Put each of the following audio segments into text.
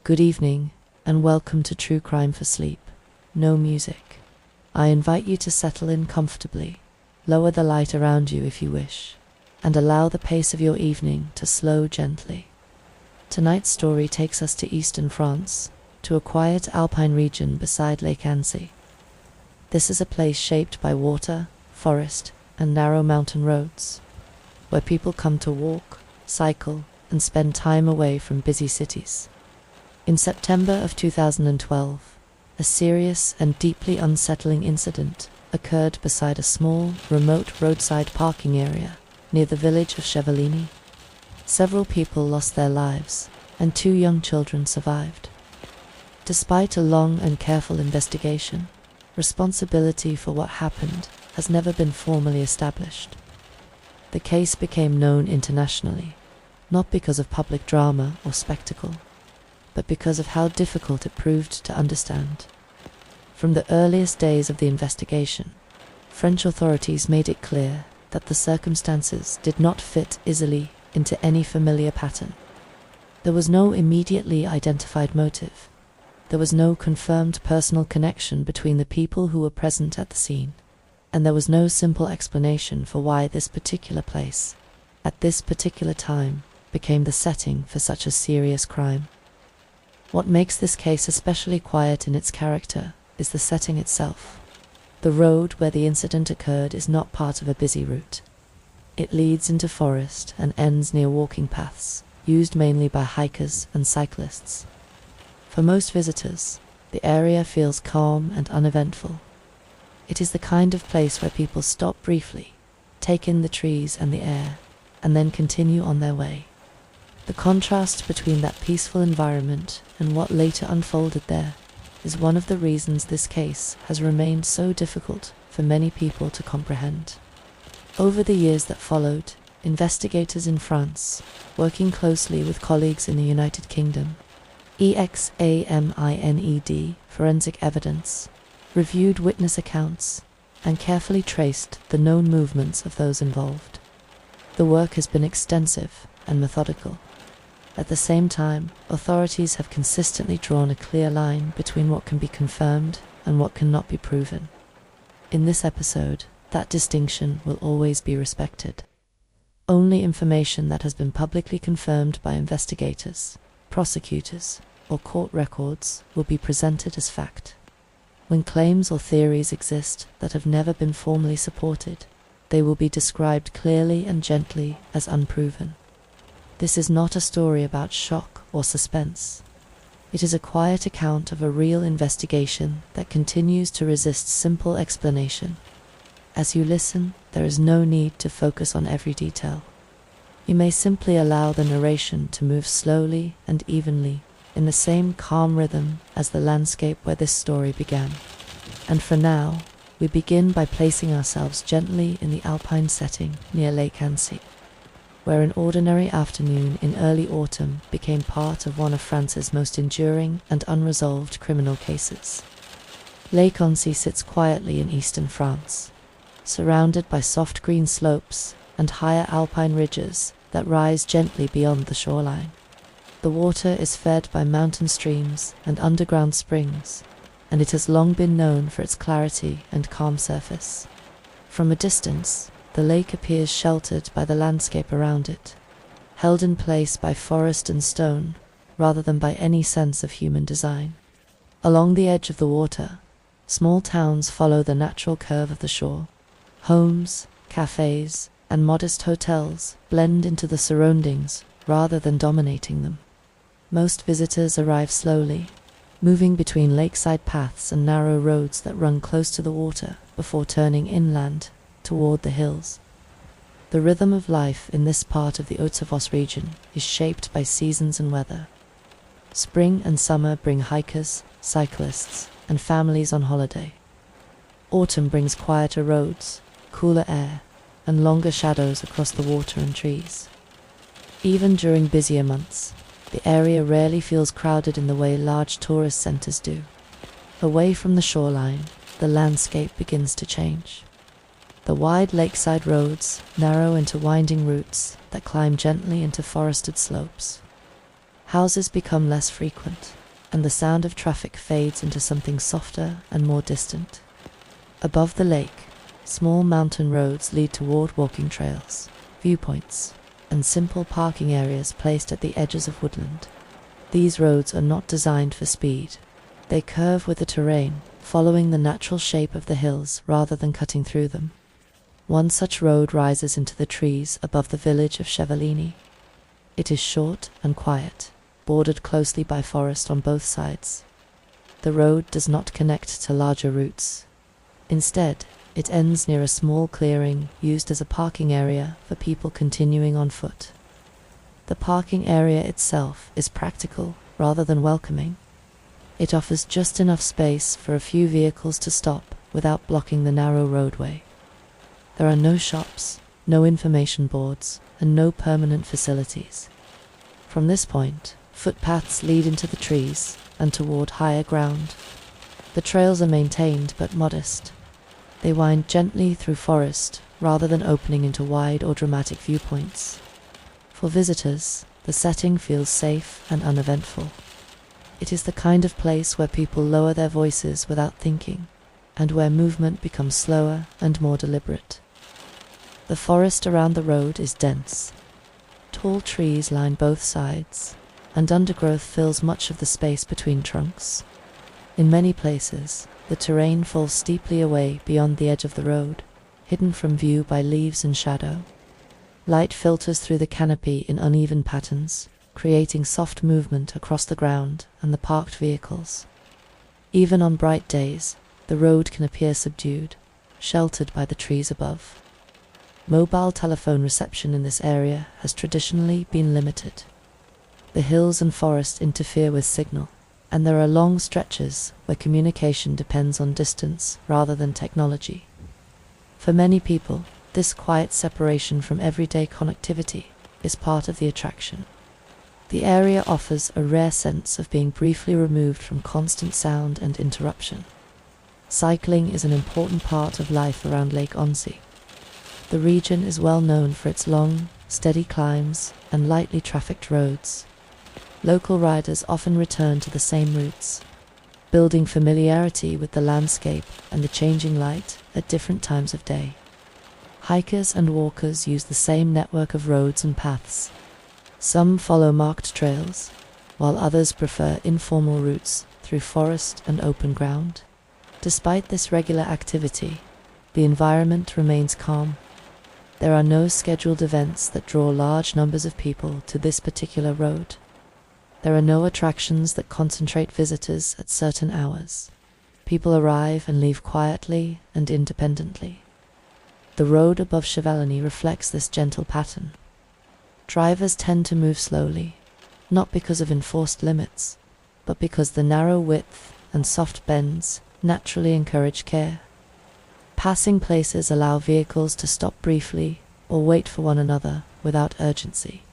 Good evening, and welcome to True Crime for Sleep. No music. I invite you to settle in comfortably, lower the light around you if you wish, and allow the pace of your evening to slow gently. Tonight's story takes us to eastern France, to a quiet alpine region beside Lake Annecy. This is a place shaped by water, forest, and narrow mountain roads, where people come to walk, cycle, and spend time away from busy cities. In September of 2012, a serious and deeply unsettling incident occurred beside a small, remote roadside parking area near the village of Chevaline. Several people lost their lives, and 2 young children survived. Despite a long and careful investigation, responsibility for what happened has never been formally established. The case became known internationally, not because of public drama or spectacle, but because of how difficult it proved to understand. From the earliest days of the investigation, French authorities made it clear that the circumstances did not fit easily into any familiar pattern. There was no immediately identified motive. There was no confirmed personal connection between the people who were present at the scene, and there was no simple explanation for why this particular place, at this particular time, became the setting for such a serious crime. What makes this case especially quiet in its character is the setting itself. The road where the incident occurred is not part of a busy route. It leads into forest and ends near walking paths, used mainly by hikers and cyclists. For most visitors, the area feels calm and uneventful. It is the kind of place where people stop briefly, take in the trees and the air, and then continue on their way. The contrast between that peaceful environment and what later unfolded there is one of the reasons this case has remained so difficult for many people to comprehend. Over the years that followed, investigators in France, working closely with colleagues in the United Kingdom, examined forensic evidence, reviewed witness accounts, and carefully traced the known movements of those involved. The work has been extensive and methodical. At the same time, authorities have consistently drawn a clear line between what can be confirmed and what cannot be proven. In this episode, that distinction will always be respected. Only information that has been publicly confirmed by investigators, prosecutors, or court records will be presented as fact. When claims or theories exist that have never been formally supported, they will be described clearly and gently as unproven. This is not a story about shock or suspense. It is a quiet account of a real investigation that continues to resist simple explanation. As you listen, there is no need to focus on every detail. You may simply allow the narration to move slowly and evenly in the same calm rhythm as the landscape where this story began. And for now, we begin by placing ourselves gently in the alpine setting near Lake Annecy, where an ordinary afternoon in early autumn became part of one of France's most enduring and unresolved criminal cases. Lake Annecy sits quietly in eastern France, surrounded by soft green slopes and higher alpine ridges that rise gently beyond the shoreline. The water is fed by mountain streams and underground springs, and it has long been known for its clarity and calm surface. From a distance, the lake appears sheltered by the landscape around it, held in place by forest and stone, rather than by any sense of human design. Along the edge of the water, small towns follow the natural curve of the shore. Homes, cafes, and modest hotels blend into the surroundings rather than dominating them. Most visitors arrive slowly, moving between lakeside paths and narrow roads that run close to the water before turning inland toward the hills. The rhythm of life in this part of the Haute-Savoie region is shaped by seasons and weather. Spring and summer bring hikers, cyclists, and families on holiday. Autumn brings quieter roads, cooler air, and longer shadows across the water and trees. Even during busier months, the area rarely feels crowded in the way large tourist centers do. Away from the shoreline, the landscape begins to change. The wide lakeside roads narrow into winding routes that climb gently into forested slopes. Houses become less frequent, and the sound of traffic fades into something softer and more distant. Above the lake, small mountain roads lead toward walking trails, viewpoints, and simple parking areas placed at the edges of woodland. These roads are not designed for speed. They curve with the terrain, following the natural shape of the hills rather than cutting through them. One such road rises into the trees above the village of Chevaline. It is short and quiet, bordered closely by forest on both sides. The road does not connect to larger routes. Instead, it ends near a small clearing used as a parking area for people continuing on foot. The parking area itself is practical rather than welcoming. It offers just enough space for a few vehicles to stop without blocking the narrow roadway. There are no shops, no information boards, and no permanent facilities. From this point, footpaths lead into the trees and toward higher ground. The trails are maintained but modest. They wind gently through forest rather than opening into wide or dramatic viewpoints. For visitors, the setting feels safe and uneventful. It is the kind of place where people lower their voices without thinking, and where movement becomes slower and more deliberate. The forest around the road is dense. Tall trees line both sides, and undergrowth fills much of the space between trunks. In many places, the terrain falls steeply away beyond the edge of the road, hidden from view by leaves and shadow. Light filters through the canopy in uneven patterns, creating soft movement across the ground and the parked vehicles. Even on bright days, the road can appear subdued, sheltered by the trees above. Mobile telephone reception in this area has traditionally been limited. The hills and forest interfere with signal, and there are long stretches where communication depends on distance rather than technology. For many people, this quiet separation from everyday connectivity is part of the attraction. The area offers a rare sense of being briefly removed from constant sound and interruption. Cycling is an important part of life around Lake Annecy. The region is well known for its long, steady climbs and lightly trafficked roads. Local riders often return to the same routes, building familiarity with the landscape and the changing light at different times of day. Hikers and walkers use the same network of roads and paths. Some follow marked trails, while others prefer informal routes through forest and open ground. Despite this regular activity, the environment remains calm. There are no scheduled events that draw large numbers of people to this particular road. There are no attractions that concentrate visitors at certain hours. People arrive and leave quietly and independently. The road above Chevaline reflects this gentle pattern. Drivers tend to move slowly, not because of enforced limits, but because the narrow width and soft bends naturally encourage care. Passing places allow vehicles to stop briefly or wait for one another without urgency.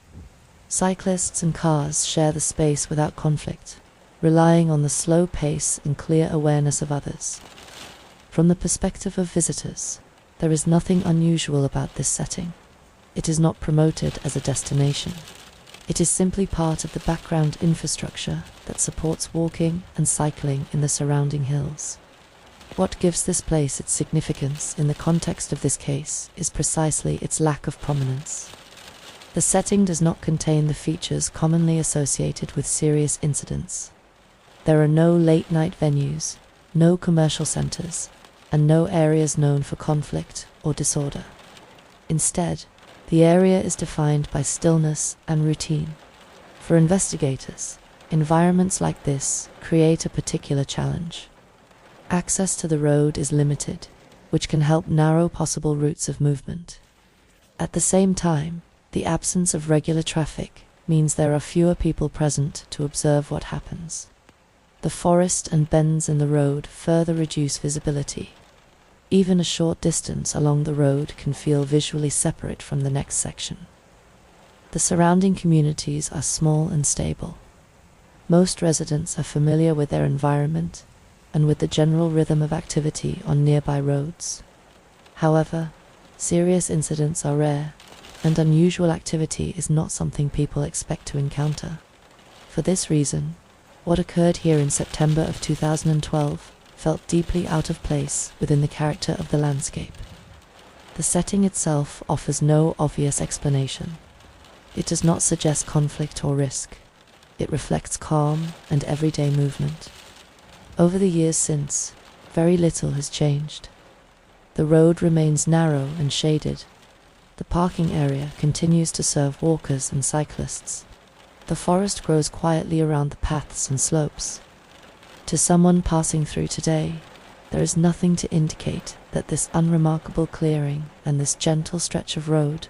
Cyclists and cars share the space without conflict, relying on the slow pace and clear awareness of others. From the perspective of visitors, there is nothing unusual about this setting. It is not promoted as a destination. It is simply part of the background infrastructure that supports walking and cycling in the surrounding hills. What gives this place its significance in the context of this case is precisely its lack of prominence. The setting does not contain the features commonly associated with serious incidents. There are no late-night venues, no commercial centers, and no areas known for conflict or disorder. Instead, the area is defined by stillness and routine. For investigators, environments like this create a particular challenge. Access to the road is limited, which can help narrow possible routes of movement. At the same time, the absence of regular traffic means there are fewer people present to observe what happens. The forest and bends in the road further reduce visibility. Even a short distance along the road can feel visually separate from the next section. The surrounding communities are small and stable. Most residents are familiar with their environment and with the general rhythm of activity on nearby roads. However, serious incidents are rare, and unusual activity is not something people expect to encounter. For this reason, what occurred here in September of 2012 felt deeply out of place within the character of the landscape. The setting itself offers no obvious explanation. It does not suggest conflict or risk. It reflects calm and everyday movement. Over the years since, very little has changed. The road remains narrow and shaded. The parking area continues to serve walkers and cyclists. The forest grows quietly around the paths and slopes. To someone passing through today, there is nothing to indicate that this unremarkable clearing and this gentle stretch of road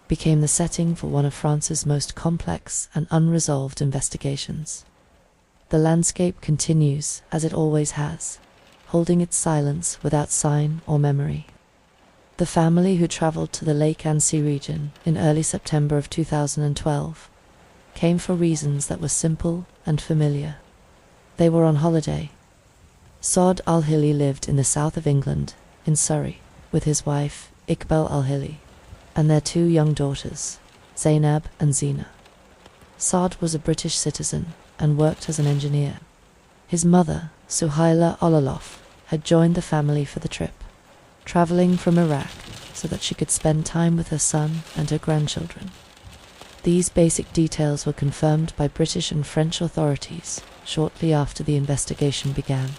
became the setting for one of France's most complex and unresolved investigations. The landscape continues as it always has, holding its silence without sign or memory. The family who traveled to the Lake Annecy region in early September of 2012 came for reasons that were simple and familiar. They were on holiday. Saad Al-Hilli lived in the south of England, in Surrey, with his wife, Al-Hilli, and their 2 young daughters, Zainab and Zina. Saad was a British citizen and worked as an engineer. His mother, Suhaila Ololoff, had joined the family for the trip, traveling from Iraq so that she could spend time with her son and her grandchildren. These basic details were confirmed by British and French authorities shortly after the investigation began.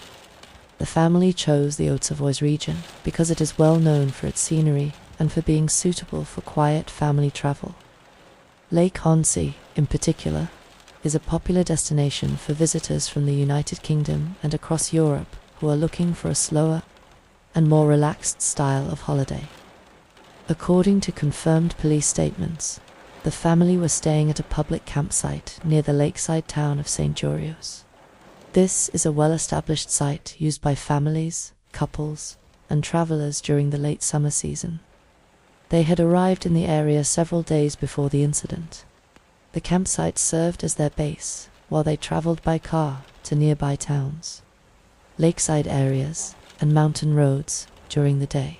The family chose the Haute-Savoie region because it is well known for its scenery and for being suitable for quiet family travel. Lake Annecy, in particular, is a popular destination for visitors from the United Kingdom and across Europe who are looking for a slower and more relaxed style of holiday. According to confirmed police statements, the family was staying at a public campsite near the lakeside town of St. Georgios. This is a well-established site used by families, couples, and travelers during the late summer season. They had arrived in the area several days before the incident. The campsite served as their base while they traveled by car to nearby towns, lakeside areas, and mountain roads during the day.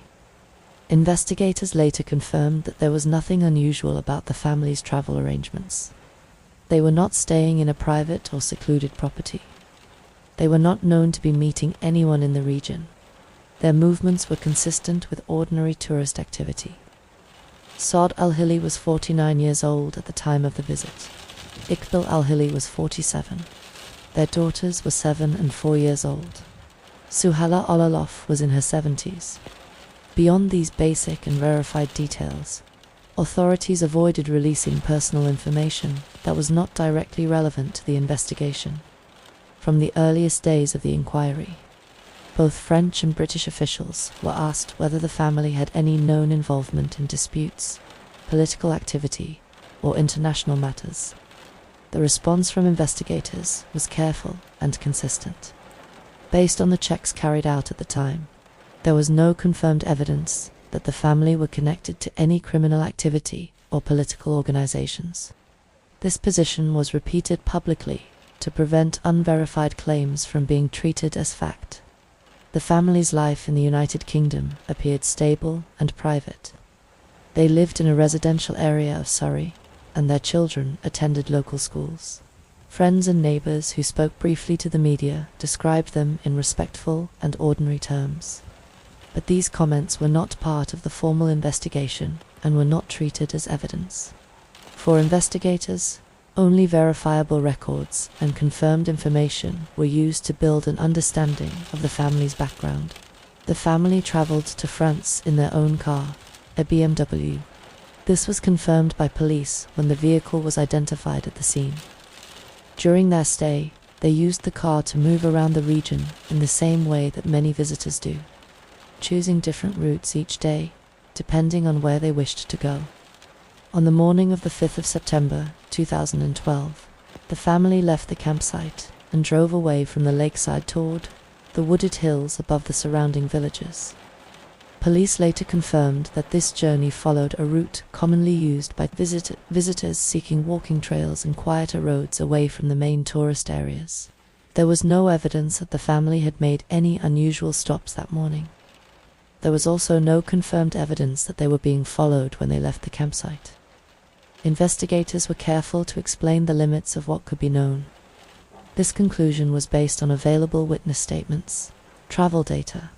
Investigators later confirmed that there was nothing unusual about the family's travel arrangements. They were not staying in a private or secluded property. They were not known to be meeting anyone in the region. Their movements were consistent with ordinary tourist activity. Saad Al-Hilli was 49 years old at the time of the visit. Iqbal Al-Hilli was 47. Their daughters were 7 and 4 years old. Suhaila Ololoff was in her 70s. Beyond these basic and verified details, authorities avoided releasing personal information that was not directly relevant to the investigation. From the earliest days of the inquiry, both French and British officials were asked whether the family had any known involvement in disputes, political activity, or international matters. The response from investigators was careful and consistent. Based on the checks carried out at the time, there was no confirmed evidence that the family were connected to any criminal activity or political organizations. This position was repeated publicly to prevent unverified claims from being treated as fact. The family's life in the United Kingdom appeared stable and private. They lived in a residential area of Surrey, and their children attended local schools. Friends and neighbors who spoke briefly to the media described them in respectful and ordinary terms. But these comments were not part of the formal investigation and were not treated as evidence. For investigators, only verifiable records and confirmed information were used to build an understanding of the family's background. The family traveled to France in their own car, a BMW. This was confirmed by police when the vehicle was identified at the scene. During their stay, they used the car to move around the region in the same way that many visitors do, choosing different routes each day, depending on where they wished to go. On the morning of the 5th of September, 2012, the family left the campsite and drove away from the lakeside toward the wooded hills above the surrounding villages. Police later confirmed that this journey followed a route commonly used by visitors seeking walking trails and quieter roads away from the main tourist areas. There was no evidence that the family had made any unusual stops that morning. There was also no confirmed evidence that they were being followed when they left the campsite. investigators were careful to explain the limits of what could be known. This conclusion was based on available witness statements, travel data,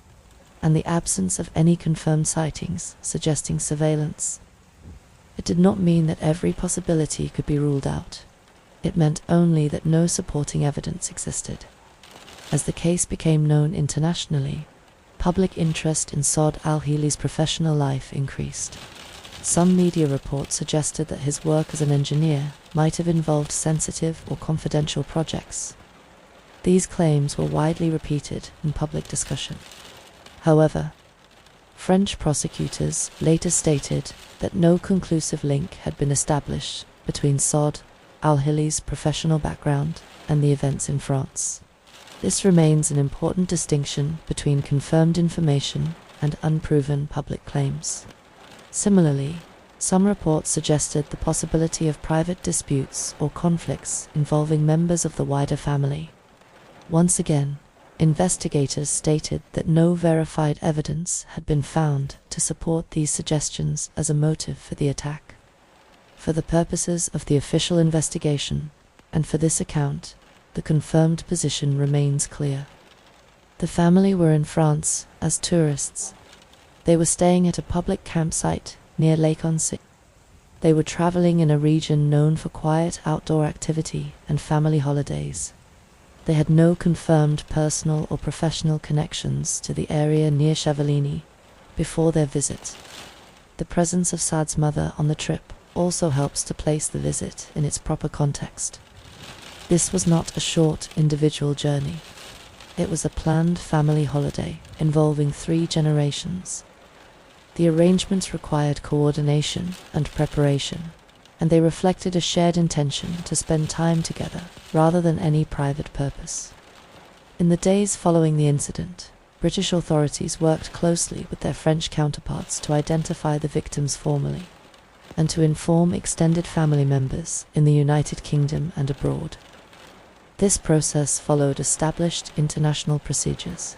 and the absence of any confirmed sightings suggesting surveillance. It did not mean that every possibility could be ruled out. It meant only that no supporting evidence existed. As the case became known internationally, public interest in Saad Al-Hilli's professional life increased. Some media reports suggested that his work as an engineer might have involved sensitive or confidential projects. These claims were widely repeated in public discussion. However, French prosecutors later stated that no conclusive link had been established between Saad Al-Hilli's professional background and the events in France. This remains an important distinction between confirmed information and unproven public claims. Similarly, some reports suggested the possibility of private disputes or conflicts involving members of the wider family. Once again, investigators stated that no verified evidence had been found to support these suggestions as a motive for the attack. For the purposes of the official investigation, and for this account, the confirmed position remains clear. The family were in France as tourists. They were staying at a public campsite near Lake Annecy. They were traveling in a region known for quiet outdoor activity and family holidays. They had no confirmed personal or professional connections to the area near Chevaline before their visit. The presence of Saad's mother on the trip also helps to place the visit in its proper context. This was not a short individual journey. It was a planned family holiday involving 3 generations. The arrangements required coordination and preparation, and they reflected a shared intention to spend time together rather than any private purpose. In the days following the incident, British authorities worked closely with their French counterparts to identify the victims formally, and to inform extended family members in the United Kingdom and abroad. This process followed established international procedures.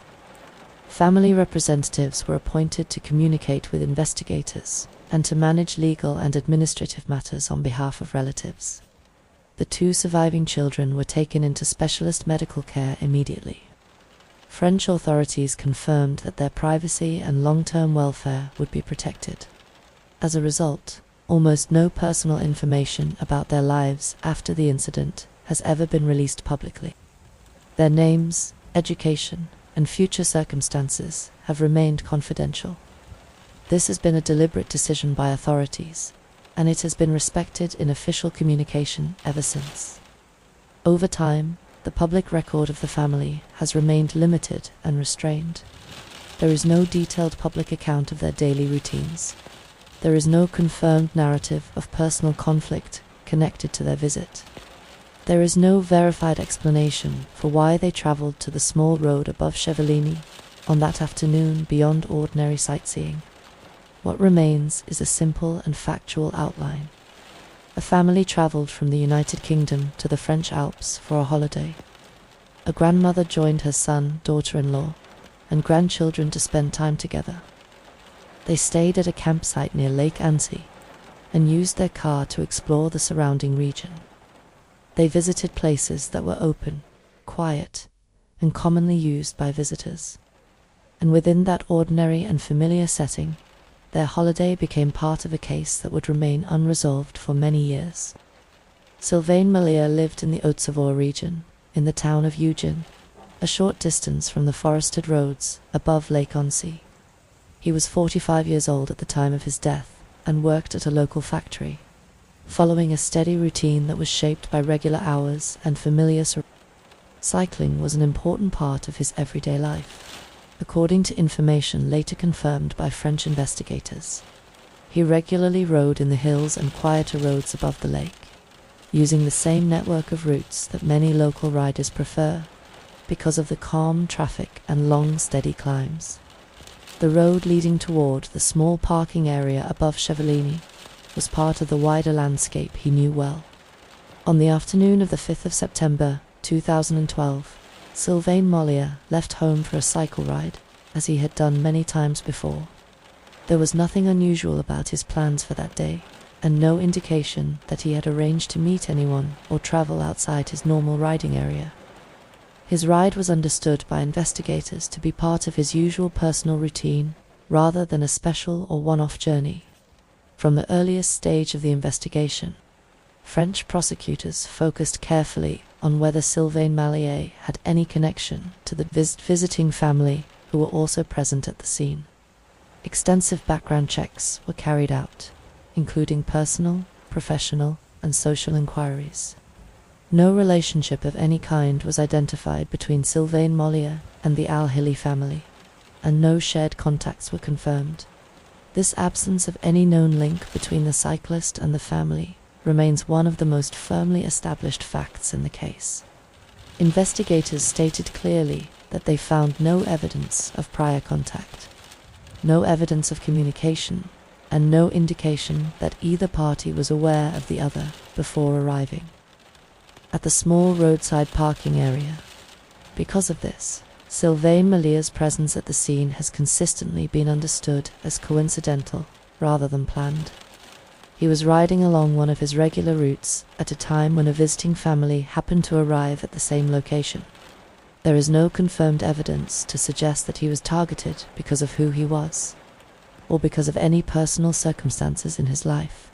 Family representatives were appointed to communicate with investigators and to manage legal and administrative matters on behalf of relatives. The 2 surviving children were taken into specialist medical care immediately. French authorities confirmed that their privacy and long-term welfare would be protected. As a result, almost no personal information about their lives after the incident has ever been released publicly. Their names, education, and future circumstances have remained confidential. This has been a deliberate decision by authorities, and it has been respected in official communication ever since. Over time, the public record of the family has remained limited and restrained. There is no detailed public account of their daily routines. There is no confirmed narrative of personal conflict connected to their visit. There is no verified explanation for why they traveled to the small road above Chevaline on that afternoon beyond ordinary sightseeing. What remains is a simple and factual outline. A family traveled from the United Kingdom to the French Alps for a holiday. A grandmother joined her son, daughter-in-law, and grandchildren to spend time together. They stayed at a campsite near Lake Annecy and used their car to explore the surrounding region. They visited places that were open, quiet, and commonly used by visitors. And within that ordinary and familiar setting, their holiday became part of a case that would remain unresolved for many years. Sylvain Mollier lived in the Haute-Savoie region, in the town of Eugene, a short distance from the forested roads above Lake Annecy. He was 45 years old at the time of his death and worked at a local factory, following a steady routine that was shaped by regular hours and familiar surroundings. Cycling was an important part of his everyday life, according to information later confirmed by French investigators. He regularly rode in the hills and quieter roads above the lake, using the same network of routes that many local riders prefer, because of the calm traffic and long, steady climbs. The road leading toward the small parking area above Chevaline was part of the wider landscape he knew well. On the afternoon of the 5th of September 2012, Sylvain Mollier left home for a cycle ride, as he had done many times before. There was nothing unusual about his plans for that day, and no indication that he had arranged to meet anyone or travel outside his normal riding area. His ride was understood by investigators to be part of his usual personal routine, rather than a special or one-off journey. From the earliest stage of the investigation, French prosecutors focused carefully on whether Sylvain Mollier had any connection to the visiting family who were also present at the scene. Extensive background checks were carried out, including personal, professional, and social inquiries. No relationship of any kind was identified between Sylvain Mollier and the Al-Hilli family, and no shared contacts were confirmed. This absence of any known link between the cyclist and the family remains one of the most firmly established facts in the case. Investigators stated clearly that they found no evidence of prior contact, no evidence of communication, and no indication that either party was aware of the other before arriving at the small roadside parking area. Because of this, Sylvain Mollier's presence at the scene has consistently been understood as coincidental rather than planned. He was riding along one of his regular routes at a time when a visiting family happened to arrive at the same location. There is no confirmed evidence to suggest that he was targeted because of who he was, or because of any personal circumstances in his life.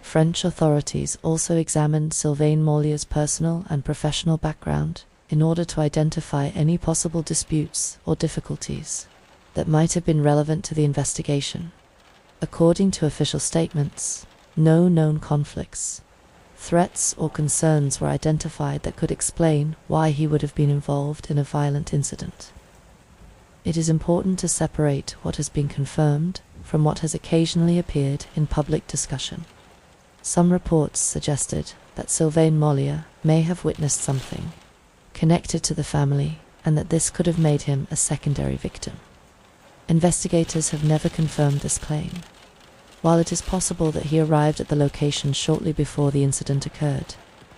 French authorities also examined Sylvain Mollier's personal and professional background in order to identify any possible disputes or difficulties that might have been relevant to the investigation. According to official statements, no known conflicts, threats, or concerns were identified that could explain why he would have been involved in a violent incident. It is important to separate what has been confirmed from what has occasionally appeared in public discussion. Some reports suggested that Sylvain Mollier may have witnessed something connected to the family, and that this could have made him a secondary victim. Investigators have never confirmed this claim. While it is possible that he arrived at the location shortly before the incident occurred,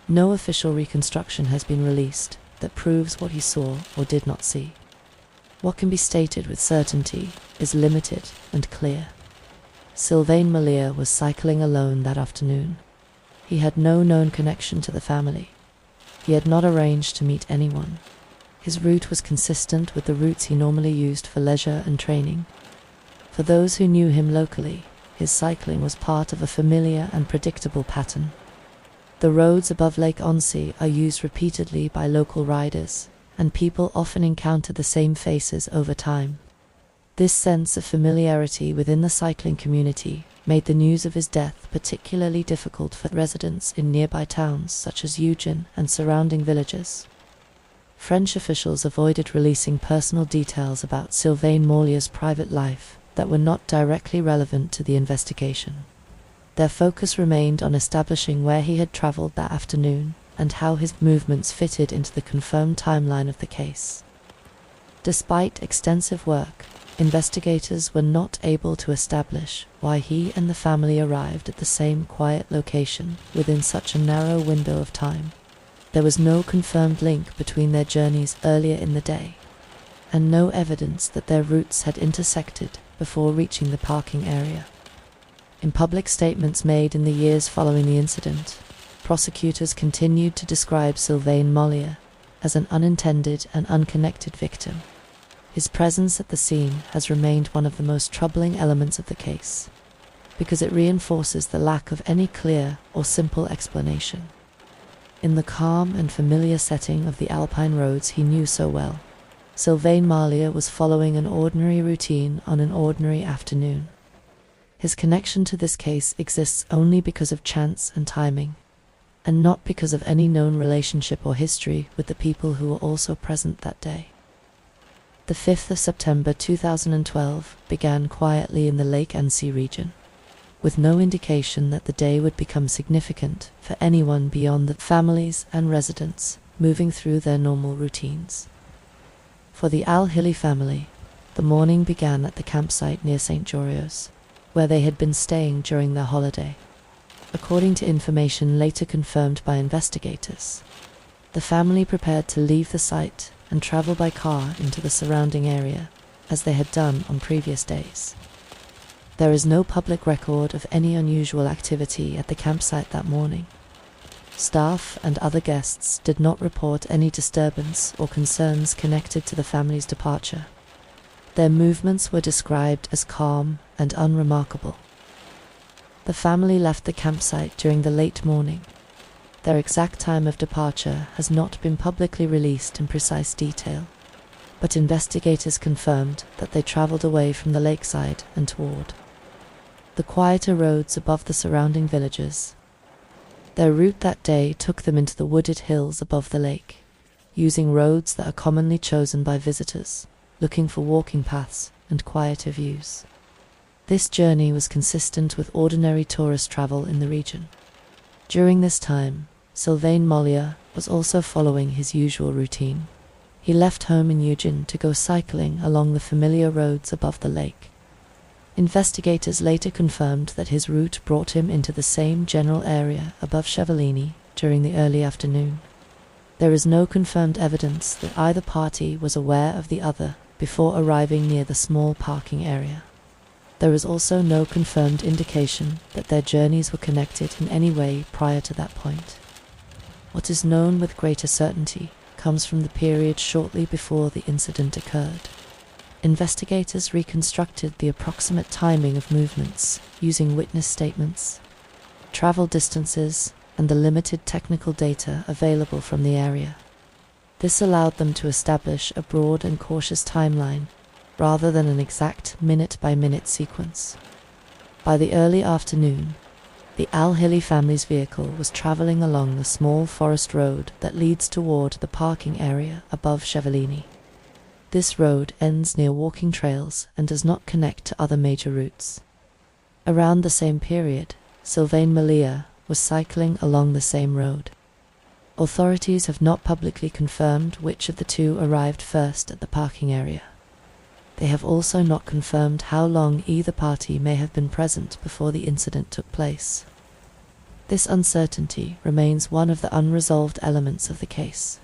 no official reconstruction has been released that proves what he saw or did not see. What can be stated with certainty is limited and clear. Sylvain Mollier was cycling alone that afternoon. He had no known connection to the family. He had not arranged to meet anyone. His route was consistent with the routes he normally used for leisure and training. For those who knew him locally, his cycling was part of a familiar and predictable pattern. The roads above Lake Annecy are used repeatedly by local riders, and people often encounter the same faces over time. This sense of familiarity within the cycling community made the news of his death particularly difficult for residents in nearby towns such as Eugene and surrounding villages. French officials avoided releasing personal details about Sylvain Mollier's private life that were not directly relevant to the investigation. Their focus remained on establishing where he had traveled that afternoon and how his movements fitted into the confirmed timeline of the case. Despite extensive work, investigators were not able to establish why he and the family arrived at the same quiet location within such a narrow window of time. There was no confirmed link between their journeys earlier in the day, and no evidence that their routes had intersected before reaching the parking area. In public statements made in the years following the incident, prosecutors continued to describe Sylvain Mollier as an unintended and unconnected victim. His presence at the scene has remained one of the most troubling elements of the case, because it reinforces the lack of any clear or simple explanation. In the calm and familiar setting of the alpine roads he knew so well, Sylvain Mollier was following an ordinary routine on an ordinary afternoon. His connection to this case exists only because of chance and timing, and not because of any known relationship or history with the people who were also present that day. The 5th of September 2012 began quietly in the Lake Annecy region, with no indication that the day would become significant for anyone beyond the families and residents moving through their normal routines. For the Al-Hilli family, the morning began at the campsite near St. Georgios, where they had been staying during their holiday. According to information later confirmed by investigators, the family prepared to leave the site and travel by car into the surrounding area, as they had done on previous days. There is no public record of any unusual activity at the campsite that morning. Staff and other guests did not report any disturbance or concerns connected to the family's departure. Their movements were described as calm and unremarkable. The family left the campsite during the late morning. Their exact time of departure has not been publicly released in precise detail, but investigators confirmed that they traveled away from the lakeside and toward the quieter roads above the surrounding villages. Their route that day took them into the wooded hills above the lake, using roads that are commonly chosen by visitors looking for walking paths and quieter views. This journey was consistent with ordinary tourist travel in the region. During this time, Sylvain Mollier was also following his usual routine. He left home in Eugene to go cycling along the familiar roads above the lake. Investigators later confirmed that his route brought him into the same general area above Chevaline during the early afternoon. There is no confirmed evidence that either party was aware of the other before arriving near the small parking area. There is also no confirmed indication that their journeys were connected in any way prior to that point. What is known with greater certainty comes from the period shortly before the incident occurred. Investigators reconstructed the approximate timing of movements using witness statements, travel distances, and the limited technical data available from the area. This allowed them to establish a broad and cautious timeline rather than an exact minute-by-minute sequence. By the early afternoon, the Al-Hilli family's vehicle was traveling along the small forest road that leads toward the parking area above Chevaline. This road ends near walking trails and does not connect to other major routes. Around the same period, Sylvain Mollier was cycling along the same road. Authorities have not publicly confirmed which of the two arrived first at the parking area. They have also not confirmed how long either party may have been present before the incident took place. This uncertainty remains one of the unresolved elements of the case.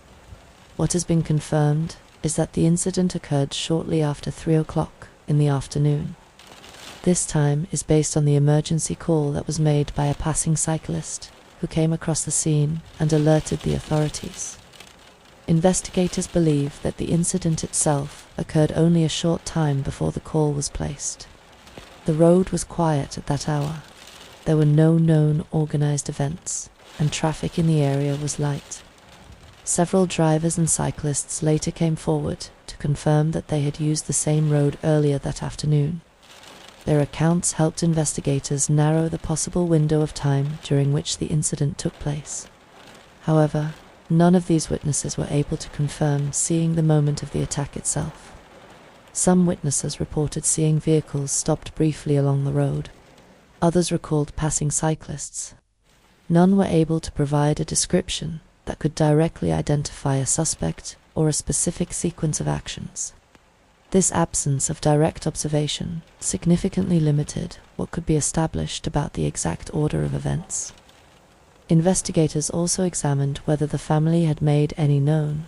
What has been confirmed is that the incident occurred shortly after 3 o'clock in the afternoon. This time is based on the emergency call that was made by a passing cyclist who came across the scene and alerted the authorities. Investigators believe that the incident itself occurred only a short time before the call was placed. The road was quiet at that hour. There were no known organized events, and traffic in the area was light. Several drivers and cyclists later came forward to confirm that they had used the same road earlier that afternoon. Their accounts helped investigators narrow the possible window of time during which the incident took place. However, none of these witnesses were able to confirm seeing the moment of the attack itself. Some witnesses reported seeing vehicles stopped briefly along the road. Others recalled passing cyclists. None were able to provide a description that could directly identify a suspect or a specific sequence of actions. This absence of direct observation significantly limited what could be established about the exact order of events. Investigators also examined whether the family had made any known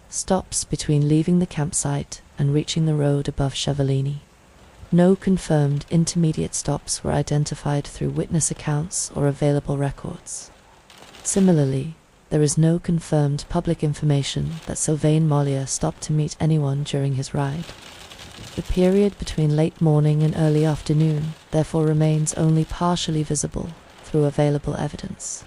stops between leaving the campsite and reaching the road above Chevaline. No confirmed intermediate stops were identified through witness accounts or available records. Similarly, there is no confirmed public information that Sylvain Mollier stopped to meet anyone during his ride. The period between late morning and early afternoon therefore remains only partially visible through available evidence.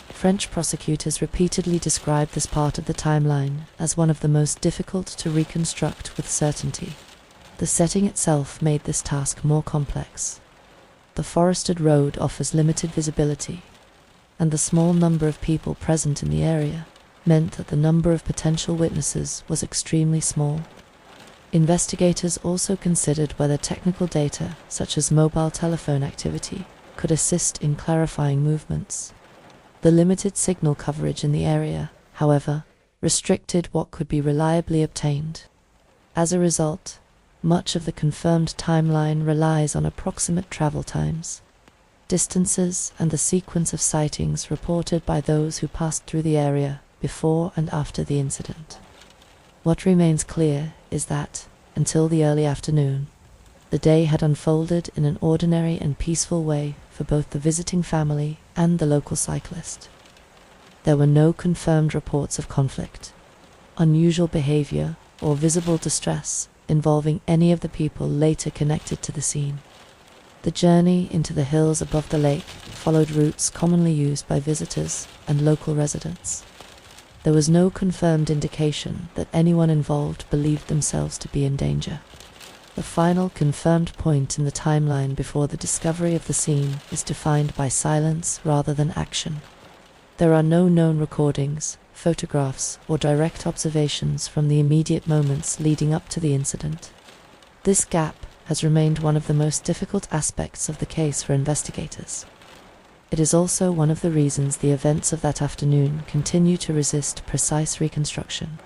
French prosecutors repeatedly described this part of the timeline as one of the most difficult to reconstruct with certainty. The setting itself made this task more complex. The forested road offers limited visibility, and the small number of people present in the area meant that the number of potential witnesses was extremely small. Investigators also considered whether technical data, such as mobile telephone activity, could assist in clarifying movements. The limited signal coverage in the area, however, restricted what could be reliably obtained. As a result, much of the confirmed timeline relies on approximate travel times, distances, and the sequence of sightings reported by those who passed through the area before and after the incident. What remains clear is that, until the early afternoon, The day had unfolded in an ordinary and peaceful way for both the visiting family and the local cyclist. There were no confirmed reports of conflict, unusual behavior, or visible distress involving any of the people later connected to the scene. The journey into the hills above the lake followed routes commonly used by visitors and local residents. There was no confirmed indication that anyone involved believed themselves to be in danger. The final confirmed point in the timeline before the discovery of the scene is defined by silence rather than action. There are no known recordings, photographs, or direct observations from the immediate moments leading up to the incident. This gap has remained one of the most difficult aspects of the case for investigators. It is also one of the reasons the events of that afternoon continue to resist precise reconstruction.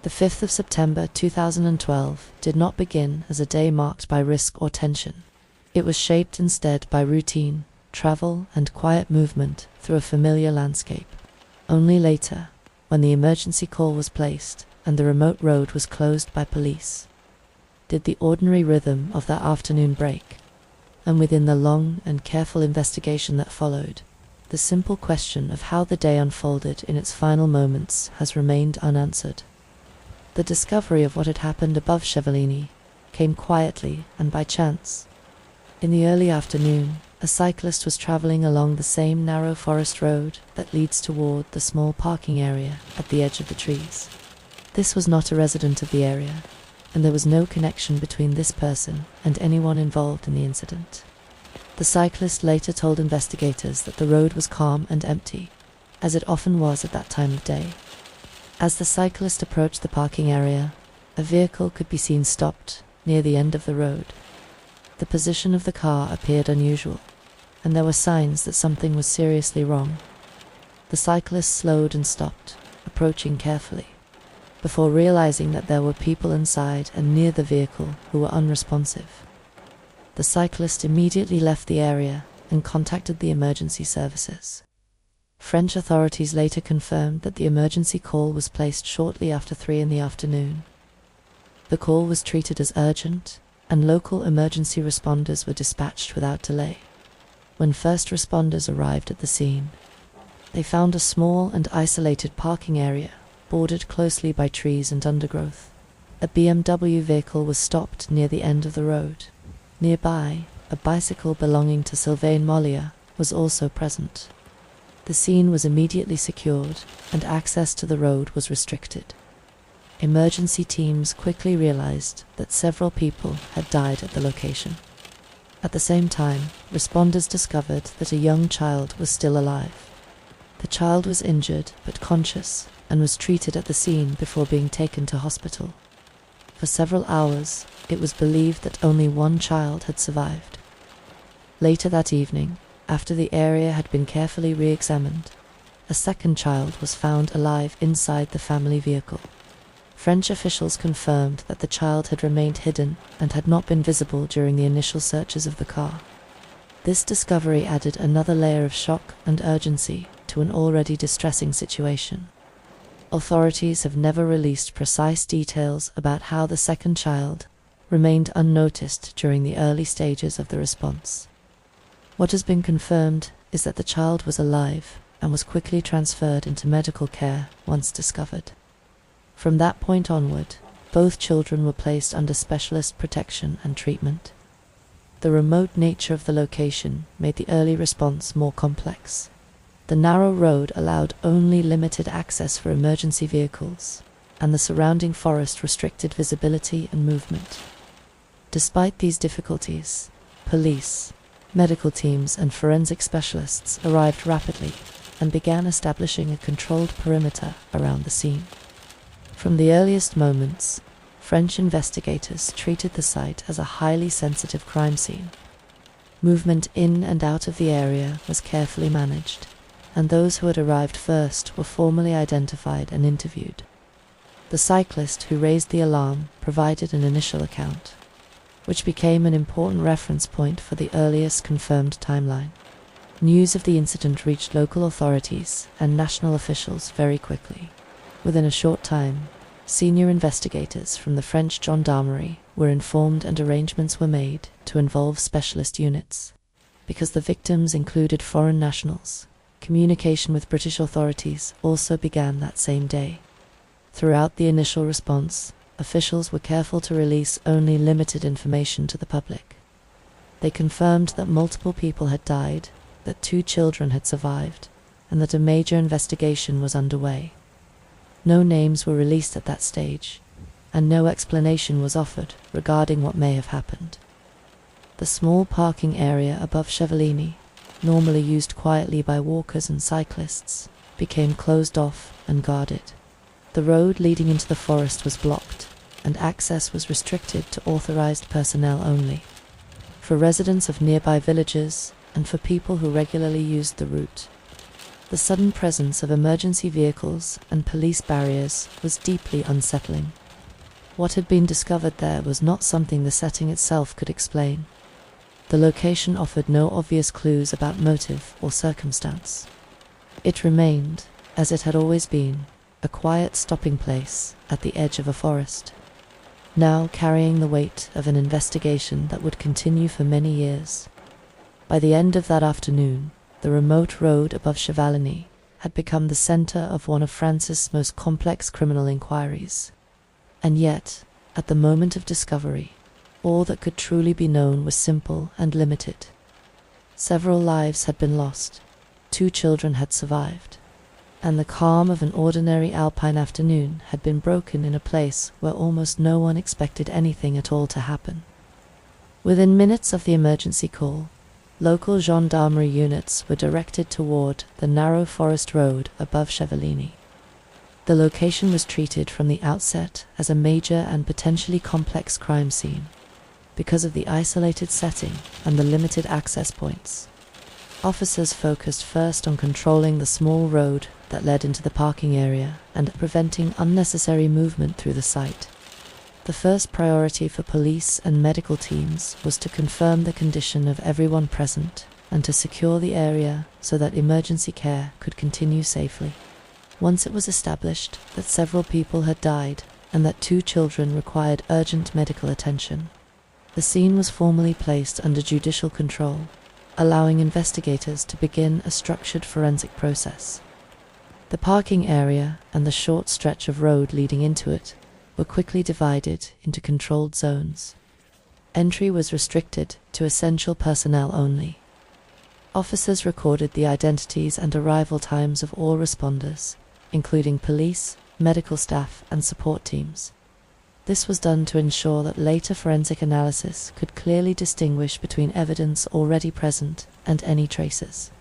The 5th of September 2012 did not begin as a day marked by risk or tension. It was shaped instead by routine, travel, and quiet movement through a familiar landscape. Only later, when the emergency call was placed and the remote road was closed by police, did the ordinary rhythm of that afternoon break. And within the long and careful investigation that followed, the simple question of how the day unfolded in its final moments has remained unanswered. The discovery of what had happened above Chevaline came quietly and by chance. In the early afternoon, a cyclist was traveling along the same narrow forest road that leads toward the small parking area at the edge of the trees. This was not a resident of the area, and there was no connection between this person and anyone involved in the incident. The cyclist later told investigators that the road was calm and empty, as it often was at that time of day. As the cyclist approached the parking area, a vehicle could be seen stopped near the end of the road. The position of the car appeared unusual, and there were signs that something was seriously wrong. The cyclist slowed and stopped, approaching carefully, before realizing that there were people inside and near the vehicle who were unresponsive. The cyclist immediately left the area and contacted the emergency services. French authorities later confirmed that the emergency call was placed shortly after 3 in the afternoon. The call was treated as urgent, and local emergency responders were dispatched without delay. When first responders arrived at the scene, they found a small and isolated parking area bordered closely by trees and undergrowth. A BMW vehicle was stopped near the end of the road. Nearby, a bicycle belonging to Sylvain Mollier was also present. The scene was immediately secured, and access to the road was restricted. Emergency teams quickly realized that several people had died at the location. At the same time, responders discovered that a young child was still alive. The child was injured but conscious and was treated at the scene before being taken to hospital. For several hours, it was believed that only one child had survived. Later that evening, after the area had been carefully re-examined, a second child was found alive inside the family vehicle. French officials confirmed that the child had remained hidden and had not been visible during the initial searches of the car. This discovery added another layer of shock and urgency to an already distressing situation. Authorities have never released precise details about how the second child remained unnoticed during the early stages of the response. What has been confirmed is that the child was alive and was quickly transferred into medical care once discovered. From that point onward, both children were placed under specialist protection and treatment. The remote nature of the location made the early response more complex. The narrow road allowed only limited access for emergency vehicles, and the surrounding forest restricted visibility and movement. Despite these difficulties, police, medical teams, and forensic specialists arrived rapidly and began establishing a controlled perimeter around the scene. From the earliest moments, French investigators treated the site as a highly sensitive crime scene. Movement in and out of the area was carefully managed, and those who had arrived first were formally identified and interviewed. The cyclist who raised the alarm provided an initial account, which became an important reference point for the earliest confirmed timeline. News of the incident reached local authorities and national officials very quickly. Within a short time, senior investigators from the French gendarmerie were informed and arrangements were made to involve specialist units. Because the victims included foreign nationals, communication with British authorities also began that same day. Throughout the initial response, officials were careful to release only limited information to the public. They confirmed that multiple people had died, that 2 children had survived, and that a major investigation was underway. No names were released at that stage, and no explanation was offered regarding what may have happened. The small parking area above Chevaline, normally used quietly by walkers and cyclists, became closed off and guarded. The road leading into the forest was blocked, and access was restricted to authorized personnel only. For residents of nearby villages, and for people who regularly used the route, the sudden presence of emergency vehicles and police barriers was deeply unsettling. What had been discovered there was not something the setting itself could explain. The location offered no obvious clues about motive or circumstance. It remained, as it had always been, a quiet stopping place at the edge of a forest, now carrying the weight of an investigation that would continue for many years. By the end of that afternoon, the remote road above Chevaline had become the center of one of France's most complex criminal inquiries. And yet, at the moment of discovery, all that could truly be known was simple and limited. Several lives had been lost, 2 children had survived, and the calm of an ordinary alpine afternoon had been broken in a place where almost no one expected anything at all to happen. Within minutes of the emergency call, local gendarmerie units were directed toward the narrow forest road above Chevaline. The location was treated from the outset as a major and potentially complex crime scene, because of the isolated setting and the limited access points. Officers focused first on controlling the small road that led into the parking area and preventing unnecessary movement through the site. The first priority for police and medical teams was to confirm the condition of everyone present and to secure the area so that emergency care could continue safely. Once it was established that several people had died and that 2 children required urgent medical attention, the scene was formally placed under judicial control, allowing investigators to begin a structured forensic process. The parking area and the short stretch of road leading into it were quickly divided into controlled zones. Entry was restricted to essential personnel only. Officers recorded the identities and arrival times of all responders, including police, medical staff, and support teams. This was done to ensure that later forensic analysis could clearly distinguish between evidence already present and any traces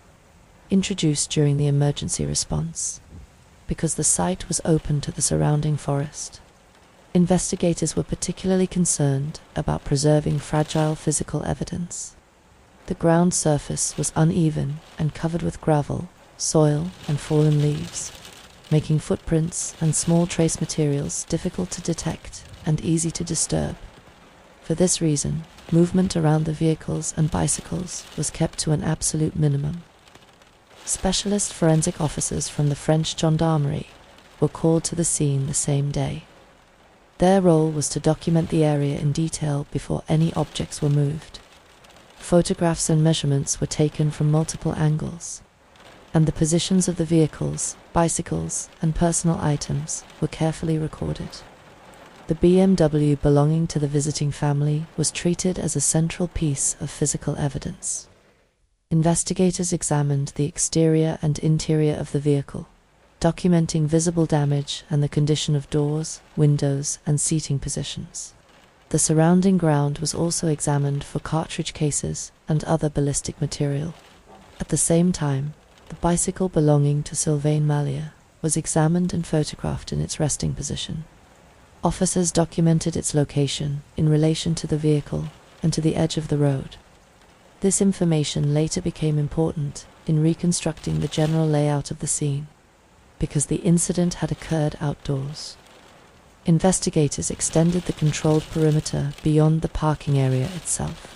introduced during the emergency response. Because the site was open to the surrounding forest, investigators were particularly concerned about preserving fragile physical evidence. The ground surface was uneven and covered with gravel, soil, and fallen leaves, making footprints and small trace materials difficult to detect and easy to disturb. For this reason, movement around the vehicles and bicycles was kept to an absolute minimum. Specialist forensic officers from the French gendarmerie were called to the scene the same day. Their role was to document the area in detail before any objects were moved. Photographs and measurements were taken from multiple angles, and the positions of the vehicles, bicycles, and personal items were carefully recorded. The BMW belonging to the visiting family was treated as a central piece of physical evidence. Investigators examined the exterior and interior of the vehicle, documenting visible damage and the condition of doors, windows, and seating positions. The surrounding ground was also examined for cartridge cases and other ballistic material. At the same time, the bicycle belonging to Sylvain Mollier was examined and photographed in its resting position. Officers documented its location in relation to the vehicle and to the edge of the road. This information later became important in reconstructing the general layout of the scene, because the incident had occurred outdoors. Investigators extended the controlled perimeter beyond the parking area itself.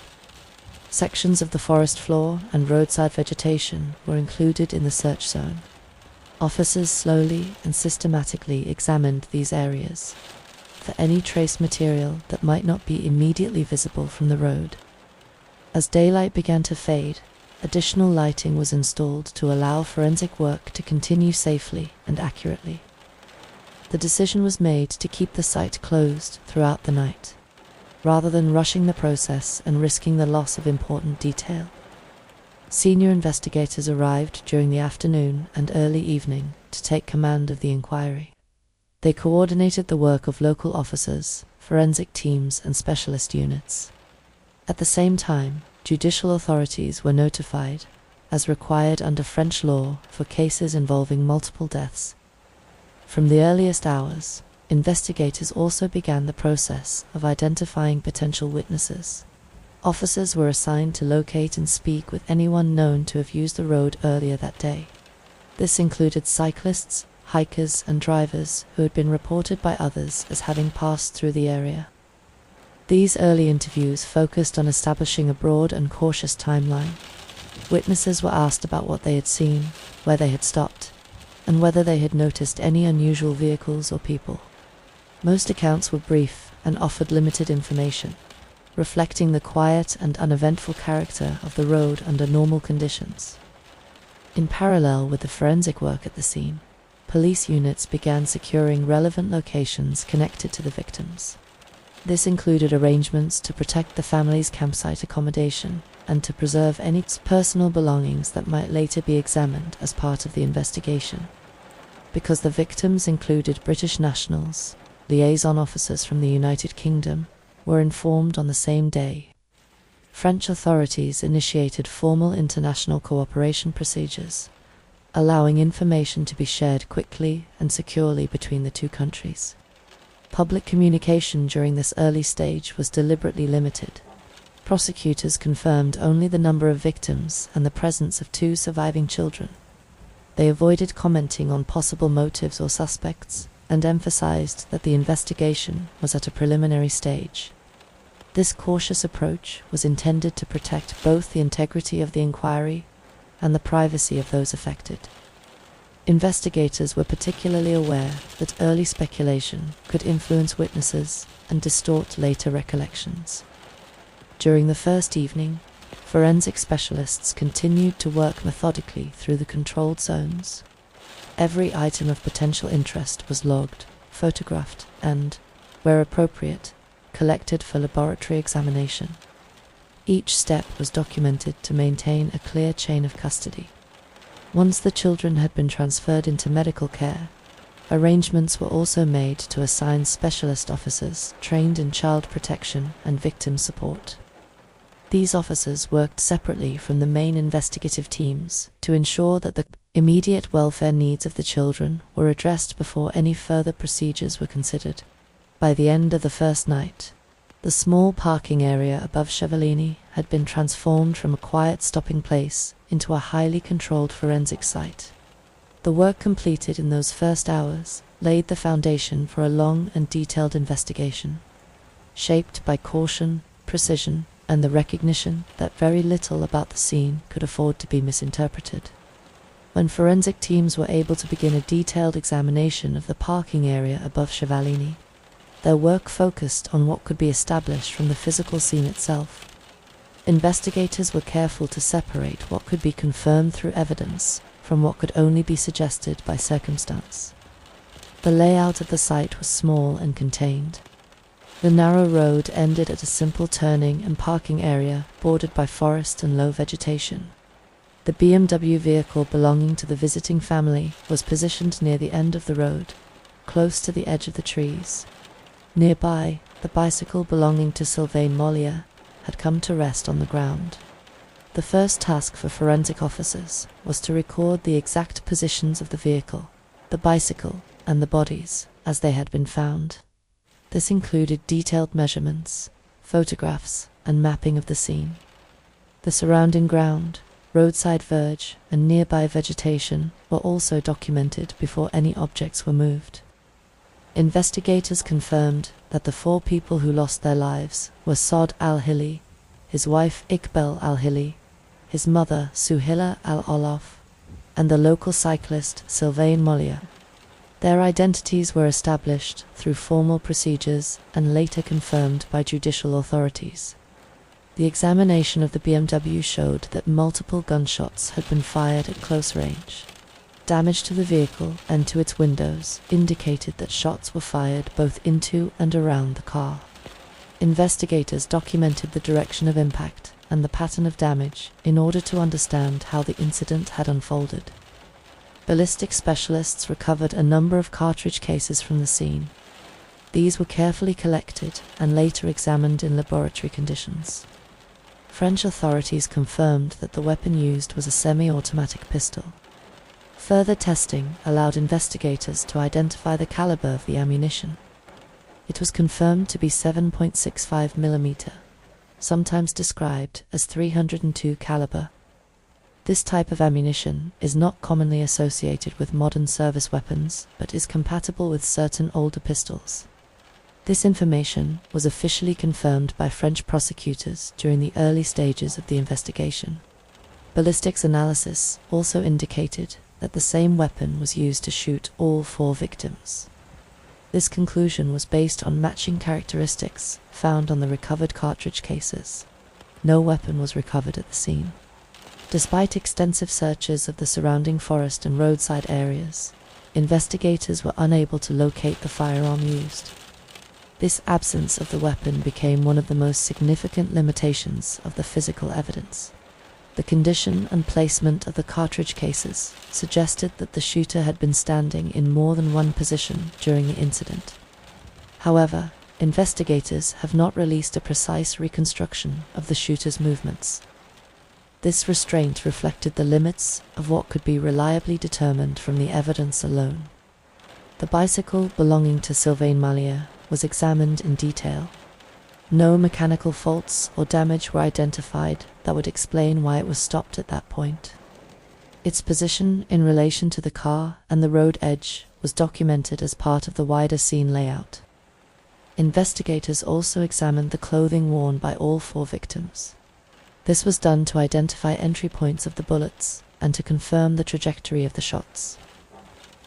Sections of the forest floor and roadside vegetation were included in the search zone. Officers slowly and systematically examined these areas, for any trace material that might not be immediately visible from the road. As daylight began to fade, additional lighting was installed to allow forensic work to continue safely and accurately. The decision was made to keep the site closed throughout the night, rather than rushing the process and risking the loss of important detail. Senior investigators arrived during the afternoon and early evening to take command of the inquiry. They coordinated the work of local officers, forensic teams, and specialist units. At the same time, judicial authorities were notified, as required under French law for cases involving multiple deaths. From the earliest hours, investigators also began the process of identifying potential witnesses. Officers were assigned to locate and speak with anyone known to have used the road earlier that day. This included cyclists, hikers, and drivers who had been reported by others as having passed through the area. These early interviews focused on establishing a broad and cautious timeline. Witnesses were asked about what they had seen, where they had stopped, and whether they had noticed any unusual vehicles or people. Most accounts were brief and offered limited information, reflecting the quiet and uneventful character of the road under normal conditions. In parallel with the forensic work at the scene, police units began securing relevant locations connected to the victims. This included arrangements to protect the family's campsite accommodation and to preserve any personal belongings that might later be examined as part of the investigation. Because the victims included British nationals, liaison officers from the United Kingdom were informed on the same day. French authorities initiated formal international cooperation procedures, allowing information to be shared quickly and securely between the two countries. Public communication during this early stage was deliberately limited. Prosecutors confirmed only the number of victims and the presence of 2 surviving children. They avoided commenting on possible motives or suspects and emphasized that the investigation was at a preliminary stage. This cautious approach was intended to protect both the integrity of the inquiry and the privacy of those affected. Investigators were particularly aware that early speculation could influence witnesses and distort later recollections. During the first evening, forensic specialists continued to work methodically through the controlled zones. Every item of potential interest was logged, photographed, and, where appropriate, collected for laboratory examination. Each step was documented to maintain a clear chain of custody. Once the children had been transferred into medical care, arrangements were also made to assign specialist officers trained in child protection and victim support. These officers worked separately from the main investigative teams to ensure that the immediate welfare needs of the children were addressed before any further procedures were considered. By the end of the first night, the small parking area above Chevaline had been transformed from a quiet stopping place into a highly controlled forensic site. The work completed in those first hours laid the foundation for a long and detailed investigation, shaped by caution, precision, and the recognition that very little about the scene could afford to be misinterpreted. When forensic teams were able to begin a detailed examination of the parking area above Chevaline, their work focused on what could be established from the physical scene itself. Investigators were careful to separate what could be confirmed through evidence from what could only be suggested by circumstance. The layout of the site was small and contained. The narrow road ended at a simple turning and parking area bordered by forest and low vegetation. The BMW vehicle belonging to the visiting family was positioned near the end of the road, close to the edge of the trees. Nearby, the bicycle belonging to Sylvain Mollier had come to rest on the ground. The first task for forensic officers was to record the exact positions of the vehicle, the bicycle, and the bodies as they had been found. This included detailed measurements, photographs, and mapping of the scene. The surrounding ground, roadside verge, and nearby vegetation were also documented before any objects were moved. Investigators confirmed that the 4 people who lost their lives were Saad Al-Hilli, his wife Iqbal Al-Hilli, his mother Suhaila Al-Olaf, and the local cyclist Sylvain Mollier. Their identities were established through formal procedures and later confirmed by judicial authorities. The examination of the BMW showed that multiple gunshots had been fired at close range. Damage to the vehicle and to its windows indicated that shots were fired both into and around the car. Investigators documented the direction of impact and the pattern of damage in order to understand how the incident had unfolded. Ballistic specialists recovered a number of cartridge cases from the scene. These were carefully collected and later examined in laboratory conditions. French authorities confirmed that the weapon used was a semi-automatic pistol. Further testing allowed investigators to identify the caliber of the ammunition. It was confirmed to be 7.65 mm, sometimes described as .302 caliber. This type of ammunition is not commonly associated with modern service weapons, but is compatible with certain older pistols. This information was officially confirmed by French prosecutors during the early stages of the investigation. Ballistics analysis also indicated that the same weapon was used to shoot all 4 victims. This conclusion was based on matching characteristics found on the recovered cartridge cases. No weapon was recovered at the scene. Despite extensive searches of the surrounding forest and roadside areas, investigators were unable to locate the firearm used. This absence of the weapon became one of the most significant limitations of the physical evidence. The condition and placement of the cartridge cases suggested that the shooter had been standing in more than one position during the incident. However, investigators have not released a precise reconstruction of the shooter's movements. This restraint reflected the limits of what could be reliably determined from the evidence alone. The bicycle belonging to Sylvain Mollier was examined in detail. No mechanical faults or damage were identified that would explain why it was stopped at that point. Its position in relation to the car and the road edge was documented as part of the wider scene layout. Investigators also examined the clothing worn by all 4 victims. This was done to identify entry points of the bullets and to confirm the trajectory of the shots.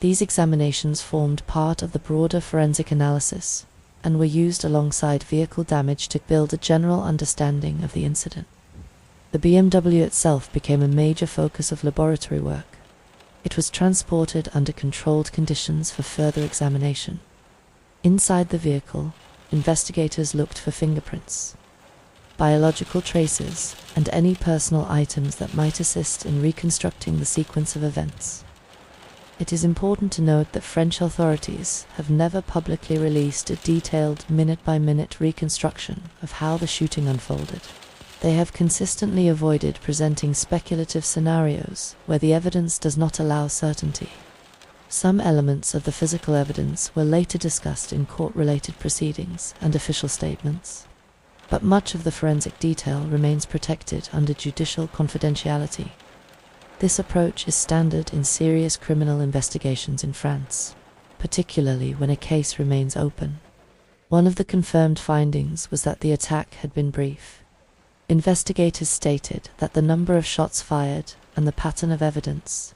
These examinations formed part of the broader forensic analysis and were used alongside vehicle damage to build a general understanding of the incident. The BMW itself became a major focus of laboratory work. It was transported under controlled conditions for further examination. Inside the vehicle, investigators looked for fingerprints, biological traces, and any personal items that might assist in reconstructing the sequence of events. It is important to note that French authorities have never publicly released a detailed minute-by-minute reconstruction of how the shooting unfolded. They have consistently avoided presenting speculative scenarios where the evidence does not allow certainty. Some elements of the physical evidence were later discussed in court-related proceedings and official statements, but much of the forensic detail remains protected under judicial confidentiality. This approach is standard in serious criminal investigations in France, particularly when a case remains open. One of the confirmed findings was that the attack had been brief. Investigators stated that the number of shots fired and the pattern of evidence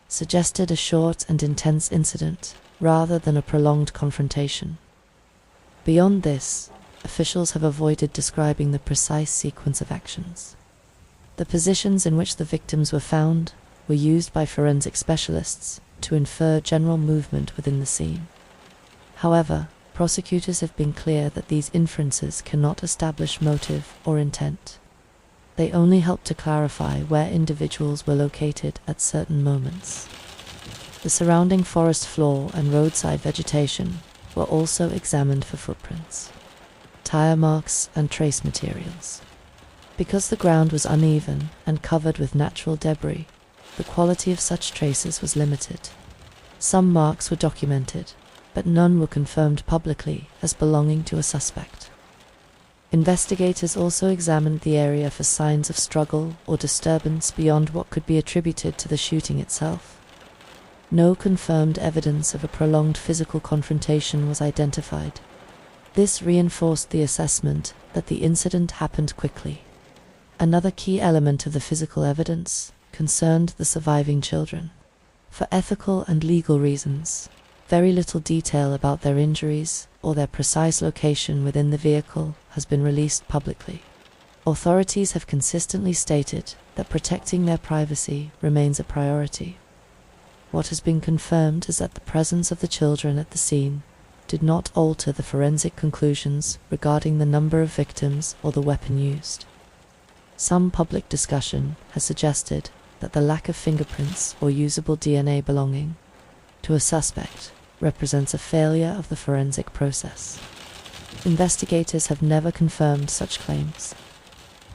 suggested a short and intense incident rather than a prolonged confrontation. Beyond this, officials have avoided describing the precise sequence of actions. The positions in which the victims were found were used by forensic specialists to infer general movement within the scene. However, prosecutors have been clear that these inferences cannot establish motive or intent. They only help to clarify where individuals were located at certain moments. The surrounding forest floor and roadside vegetation were also examined for footprints, tire marks, and trace materials. Because the ground was uneven and covered with natural debris, the quality of such traces was limited. Some marks were documented, but none were confirmed publicly as belonging to a suspect. Investigators also examined the area for signs of struggle or disturbance beyond what could be attributed to the shooting itself. No confirmed evidence of a prolonged physical confrontation was identified. This reinforced the assessment that the incident happened quickly. Another key element of the physical evidence concerned the surviving children. For ethical and legal reasons, Very little detail about their injuries or their precise location within the vehicle has been released publicly. Authorities have consistently stated that protecting their privacy remains a priority. What has been confirmed is that the presence of the children at the scene did not alter the forensic conclusions regarding the number of victims or the weapon used. Some public discussion has suggested that the lack of fingerprints or usable DNA belonging to a suspect represents a failure of the forensic process. Investigators have never confirmed such claims.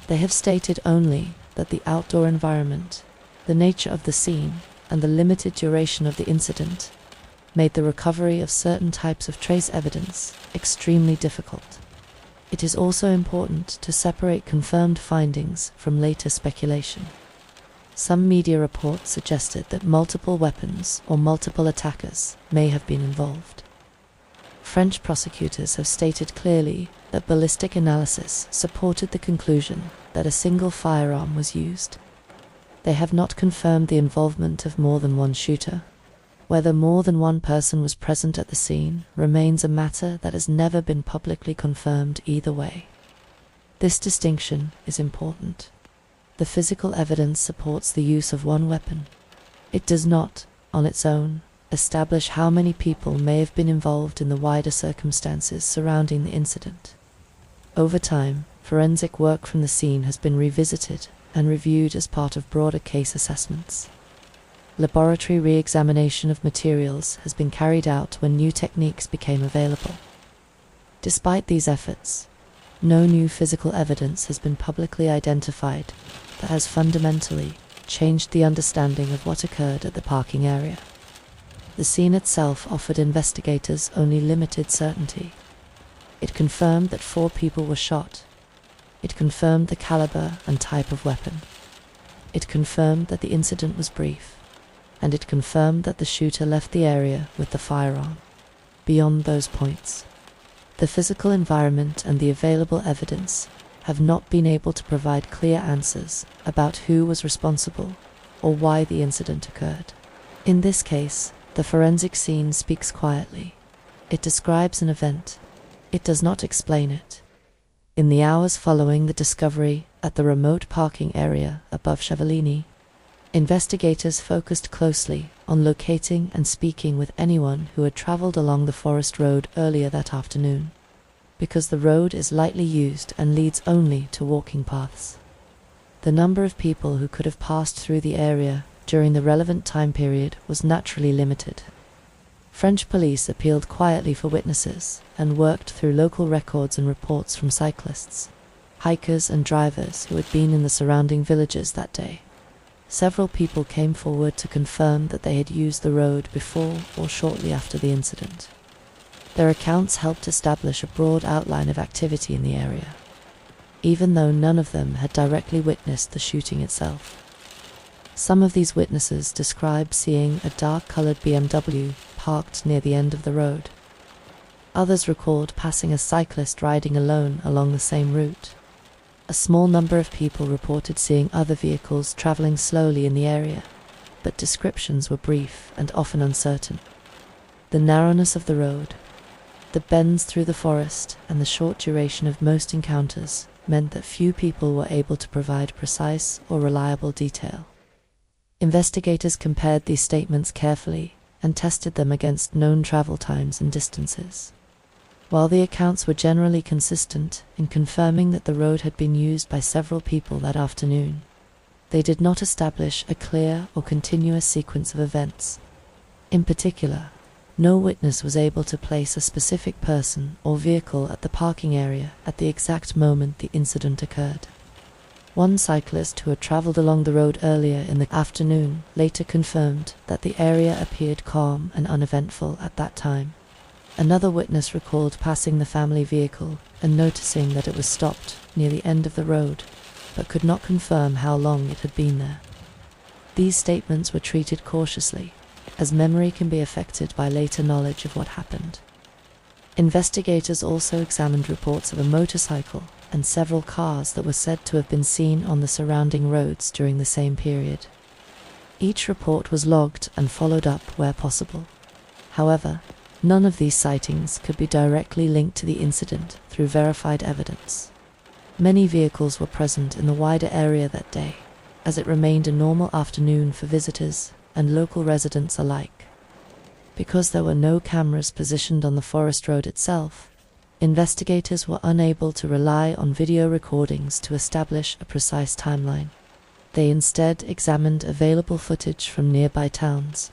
They have stated only that the outdoor environment, the nature of the scene, and the limited duration of the incident made the recovery of certain types of trace evidence extremely difficult. It is also important to separate confirmed findings from later speculation. Some media reports suggested that multiple weapons or multiple attackers may have been involved. French prosecutors have stated clearly that ballistic analysis supported the conclusion that a single firearm was used. They have not confirmed the involvement of more than one shooter. Whether more than one person was present at the scene remains a matter that has never been publicly confirmed either way. This distinction is important. The physical evidence supports the use of one weapon. It does not, on its own, establish how many people may have been involved in the wider circumstances surrounding the incident. Over time, forensic work from the scene has been revisited and reviewed as part of broader case assessments. Laboratory re-examination of materials has been carried out when new techniques became available. Despite these efforts, no new physical evidence has been publicly identified that has fundamentally changed the understanding of what occurred at the parking area. The scene itself offered investigators only limited certainty. It confirmed that 4 people were shot. It confirmed the caliber and type of weapon. It confirmed that the incident was brief. And it confirmed that the shooter left the area with the firearm. Beyond those points, the physical environment and the available evidence have not been able to provide clear answers about who was responsible or why the incident occurred. In this case, the forensic scene speaks quietly. It describes an event. It does not explain it. In the hours following the discovery at the remote parking area above Chevaline, investigators focused closely on locating and speaking with anyone who had traveled along the forest road earlier that afternoon, because the road is lightly used and leads only to walking paths. The number of people who could have passed through the area during the relevant time period was naturally limited. French police appealed quietly for witnesses and worked through local records and reports from cyclists, hikers and drivers who had been in the surrounding villages that day. Several people came forward to confirm that they had used the road before or shortly after the incident. Their accounts helped establish a broad outline of activity in the area, even though none of them had directly witnessed the shooting itself. Some of these witnesses described seeing a dark-colored BMW parked near the end of the road. Others recalled passing a cyclist riding alone along the same route. A small number of people reported seeing other vehicles traveling slowly in the area, but descriptions were brief and often uncertain. The narrowness of the road, the bends through the forest, and the short duration of most encounters meant that few people were able to provide precise or reliable detail. Investigators compared these statements carefully and tested them against known travel times and distances. While the accounts were generally consistent in confirming that the road had been used by several people that afternoon, they did not establish a clear or continuous sequence of events. In particular, no witness was able to place a specific person or vehicle at the parking area at the exact moment the incident occurred. One cyclist who had traveled along the road earlier in the afternoon later confirmed that the area appeared calm and uneventful at that time. Another witness recalled passing the family vehicle and noticing that it was stopped near the end of the road, but could not confirm how long it had been there. These statements were treated cautiously, as memory can be affected by later knowledge of what happened. Investigators also examined reports of a motorcycle and several cars that were said to have been seen on the surrounding roads during the same period. Each report was logged and followed up where possible. However, none of these sightings could be directly linked to the incident through verified evidence. Many vehicles were present in the wider area that day, as it remained a normal afternoon for visitors and local residents alike. Because there were no cameras positioned on the forest road itself, investigators were unable to rely on video recordings to establish a precise timeline. They instead examined available footage from nearby towns,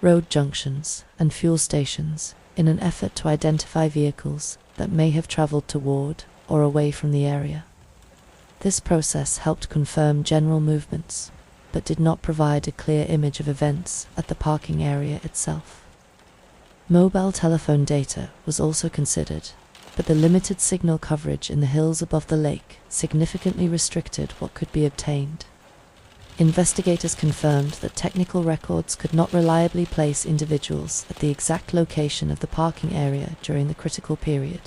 road junctions, and fuel stations in an effort to identify vehicles that may have traveled toward or away from the area. This process helped confirm general movements, but did not provide a clear image of events at the parking area itself. Mobile telephone data was also considered, but the limited signal coverage in the hills above the lake significantly restricted what could be obtained. Investigators confirmed that technical records could not reliably place individuals at the exact location of the parking area during the critical period.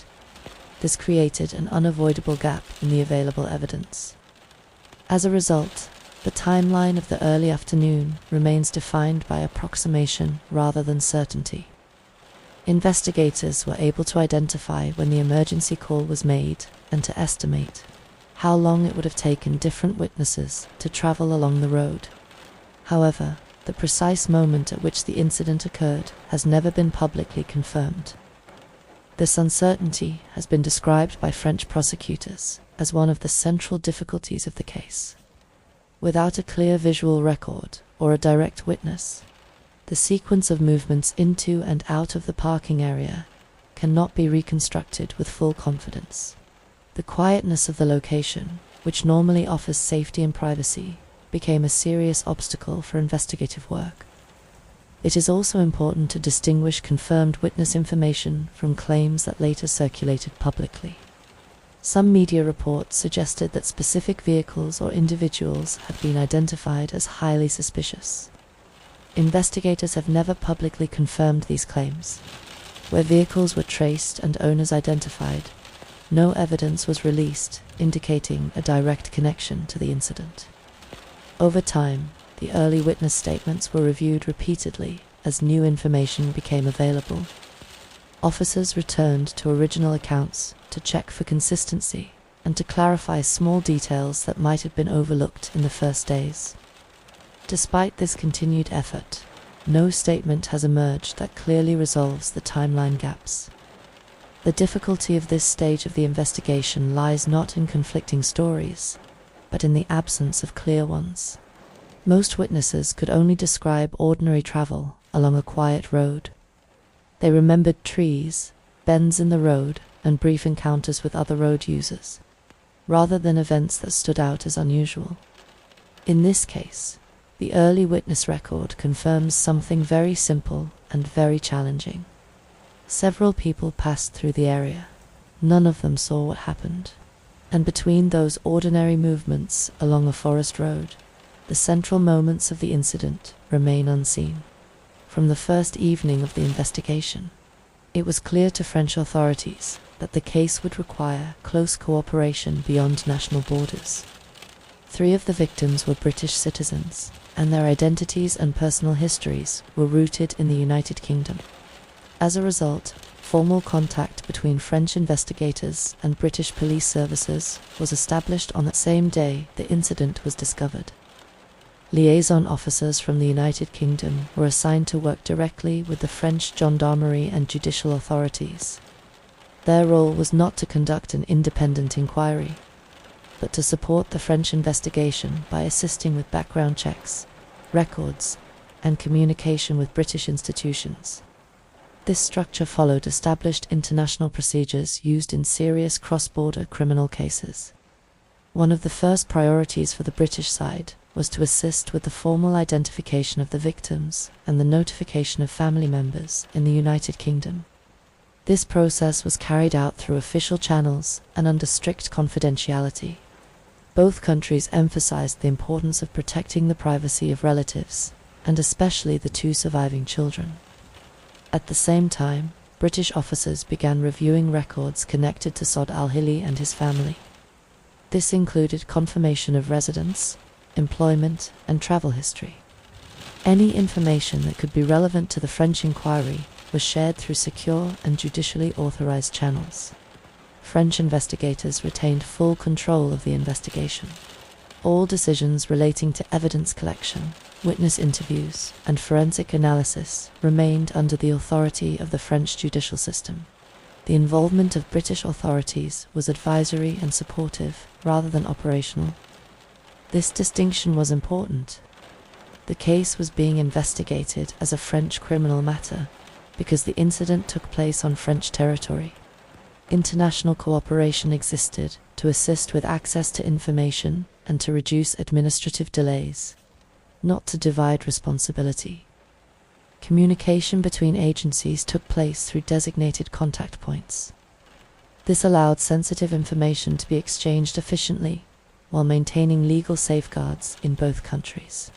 This created an unavoidable gap in the available evidence. As a result, the timeline of the early afternoon remains defined by approximation rather than certainty. Investigators were able to identify when the emergency call was made and to estimate how long it would have taken different witnesses to travel along the road. However, the precise moment at which the incident occurred has never been publicly confirmed. This uncertainty has been described by French prosecutors as one of the central difficulties of the case. Without a clear visual record or a direct witness, the sequence of movements into and out of the parking area cannot be reconstructed with full confidence. The quietness of the location, which normally offers safety and privacy, became a serious obstacle for investigative work. It is also important to distinguish confirmed witness information from claims that later circulated publicly. Some media reports suggested that specific vehicles or individuals had been identified as highly suspicious. Investigators have never publicly confirmed these claims. Where vehicles were traced and owners identified, no evidence was released indicating a direct connection to the incident. Over time, the early witness statements were reviewed repeatedly as new information became available. Officers returned to original accounts to check for consistency and to clarify small details that might have been overlooked in the first days. Despite this continued effort, no statement has emerged that clearly resolves the timeline gaps. The difficulty of this stage of the investigation lies not in conflicting stories, but in the absence of clear ones. Most witnesses could only describe ordinary travel along a quiet road. They remembered trees, bends in the road, and brief encounters with other road users, rather than events that stood out as unusual. In this case, the early witness record confirms something very simple and very challenging. Several people passed through the area. None of them saw what happened. And between those ordinary movements along a forest road, the central moments of the incident remain unseen. From the first evening of the investigation, it was clear to French authorities that the case would require close cooperation beyond national borders. 3 of the victims were British citizens, and their identities and personal histories were rooted in the United Kingdom. As a result, formal contact between French investigators and British police services was established on the same day the incident was discovered. Liaison officers from the United Kingdom were assigned to work directly with the French gendarmerie and judicial authorities. Their role was not to conduct an independent inquiry, but to support the French investigation by assisting with background checks, records, and communication with British institutions. This structure followed established international procedures used in serious cross-border criminal cases. One of the first priorities for the British side was to assist with the formal identification of the victims and the notification of family members in the United Kingdom. This process was carried out through official channels and under strict confidentiality. Both countries emphasized the importance of protecting the privacy of relatives, and especially the 2 surviving children. At the same time, British officers began reviewing records connected to Saad Al-Hilli and his family. This included confirmation of residence, employment, and travel history. Any information that could be relevant to the French inquiry was shared through secure and judicially authorized channels. French investigators retained full control of the investigation. All decisions relating to evidence collection, witness interviews, and forensic analysis remained under the authority of the French judicial system. The involvement of British authorities was advisory and supportive rather than operational. This distinction was important. The case was being investigated as a French criminal matter because the incident took place on French territory. International cooperation existed to assist with access to information and to reduce administrative delays, not to divide responsibility. Communication between agencies took place through designated contact points. This allowed sensitive information to be exchanged efficiently while maintaining legal safeguards in both countries.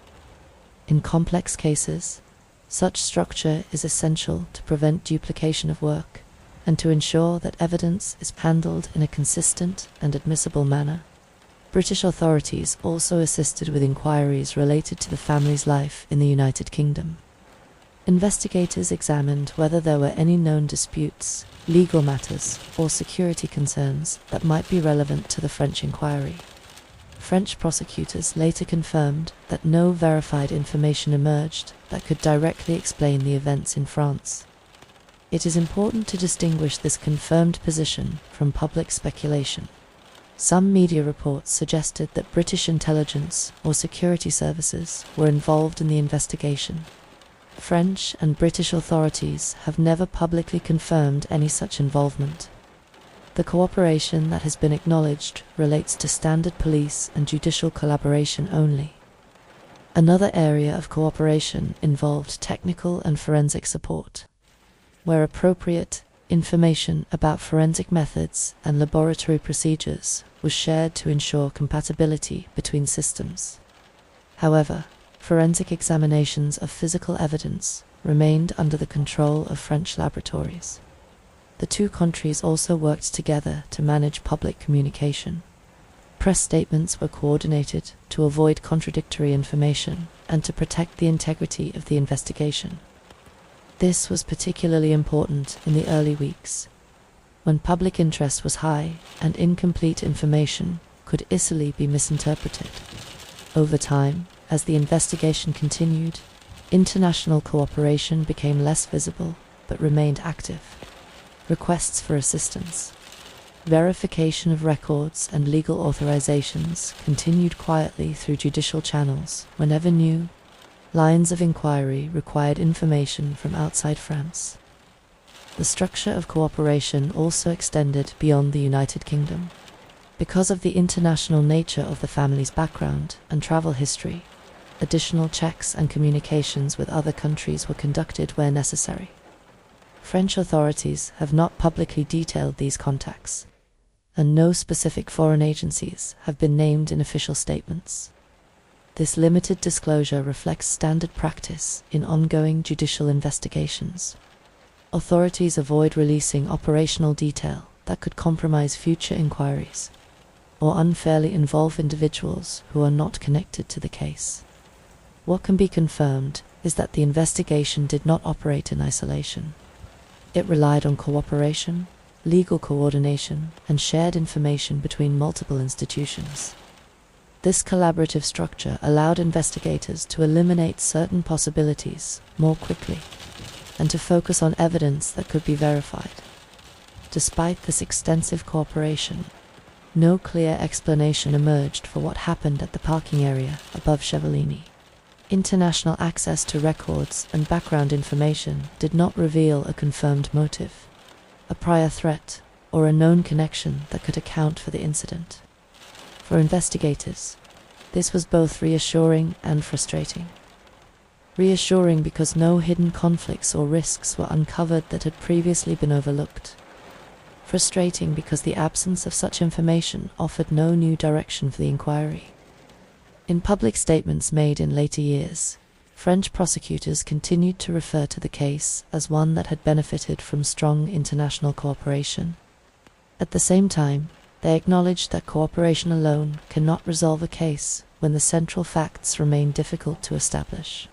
In complex cases, such structure is essential to prevent duplication of work and to ensure that evidence is handled in a consistent and admissible manner. British authorities also assisted with inquiries related to the family's life in the United Kingdom. Investigators examined whether there were any known disputes, legal matters, or security concerns that might be relevant to the French inquiry. French prosecutors later confirmed that no verified information emerged that could directly explain the events in France. It is important to distinguish this confirmed position from public speculation. Some media reports suggested that British intelligence or security services were involved in the investigation. French and British authorities have never publicly confirmed any such involvement. The cooperation that has been acknowledged relates to standard police and judicial collaboration only. Another area of cooperation involved technical and forensic support. Where appropriate, information about forensic methods and laboratory procedures was shared to ensure compatibility between systems. However, forensic examinations of physical evidence remained under the control of French laboratories. The two countries also worked together to manage public communication. Press statements were coordinated to avoid contradictory information and to protect the integrity of the investigation. This was particularly important in the early weeks, when public interest was high and incomplete information could easily be misinterpreted. Over time, as the investigation continued, international cooperation became less visible but remained active. Requests for assistance, verification of records and legal authorizations continued quietly through judicial channels whenever new lines of inquiry required information from outside France. The structure of cooperation also extended beyond the United Kingdom. Because of the international nature of the family's background and travel history, additional checks and communications with other countries were conducted where necessary. French authorities have not publicly detailed these contacts, and no specific foreign agencies have been named in official statements. This limited disclosure reflects standard practice in ongoing judicial investigations. Authorities avoid releasing operational detail that could compromise future inquiries or unfairly involve individuals who are not connected to the case. What can be confirmed is that the investigation did not operate in isolation. It relied on cooperation, legal coordination, and shared information between multiple institutions. This collaborative structure allowed investigators to eliminate certain possibilities more quickly and to focus on evidence that could be verified. Despite this extensive cooperation, no clear explanation emerged for what happened at the parking area above Chevaline. International access to records and background information did not reveal a confirmed motive, a prior threat, or a known connection that could account for the incident. For investigators, this was both reassuring and frustrating. Reassuring because no hidden conflicts or risks were uncovered that had previously been overlooked. Frustrating because the absence of such information offered no new direction for the inquiry. In public statements made in later years, French prosecutors continued to refer to the case as one that had benefited from strong international cooperation. At the same time, they acknowledged that cooperation alone cannot resolve a case when the central facts remain difficult to establish.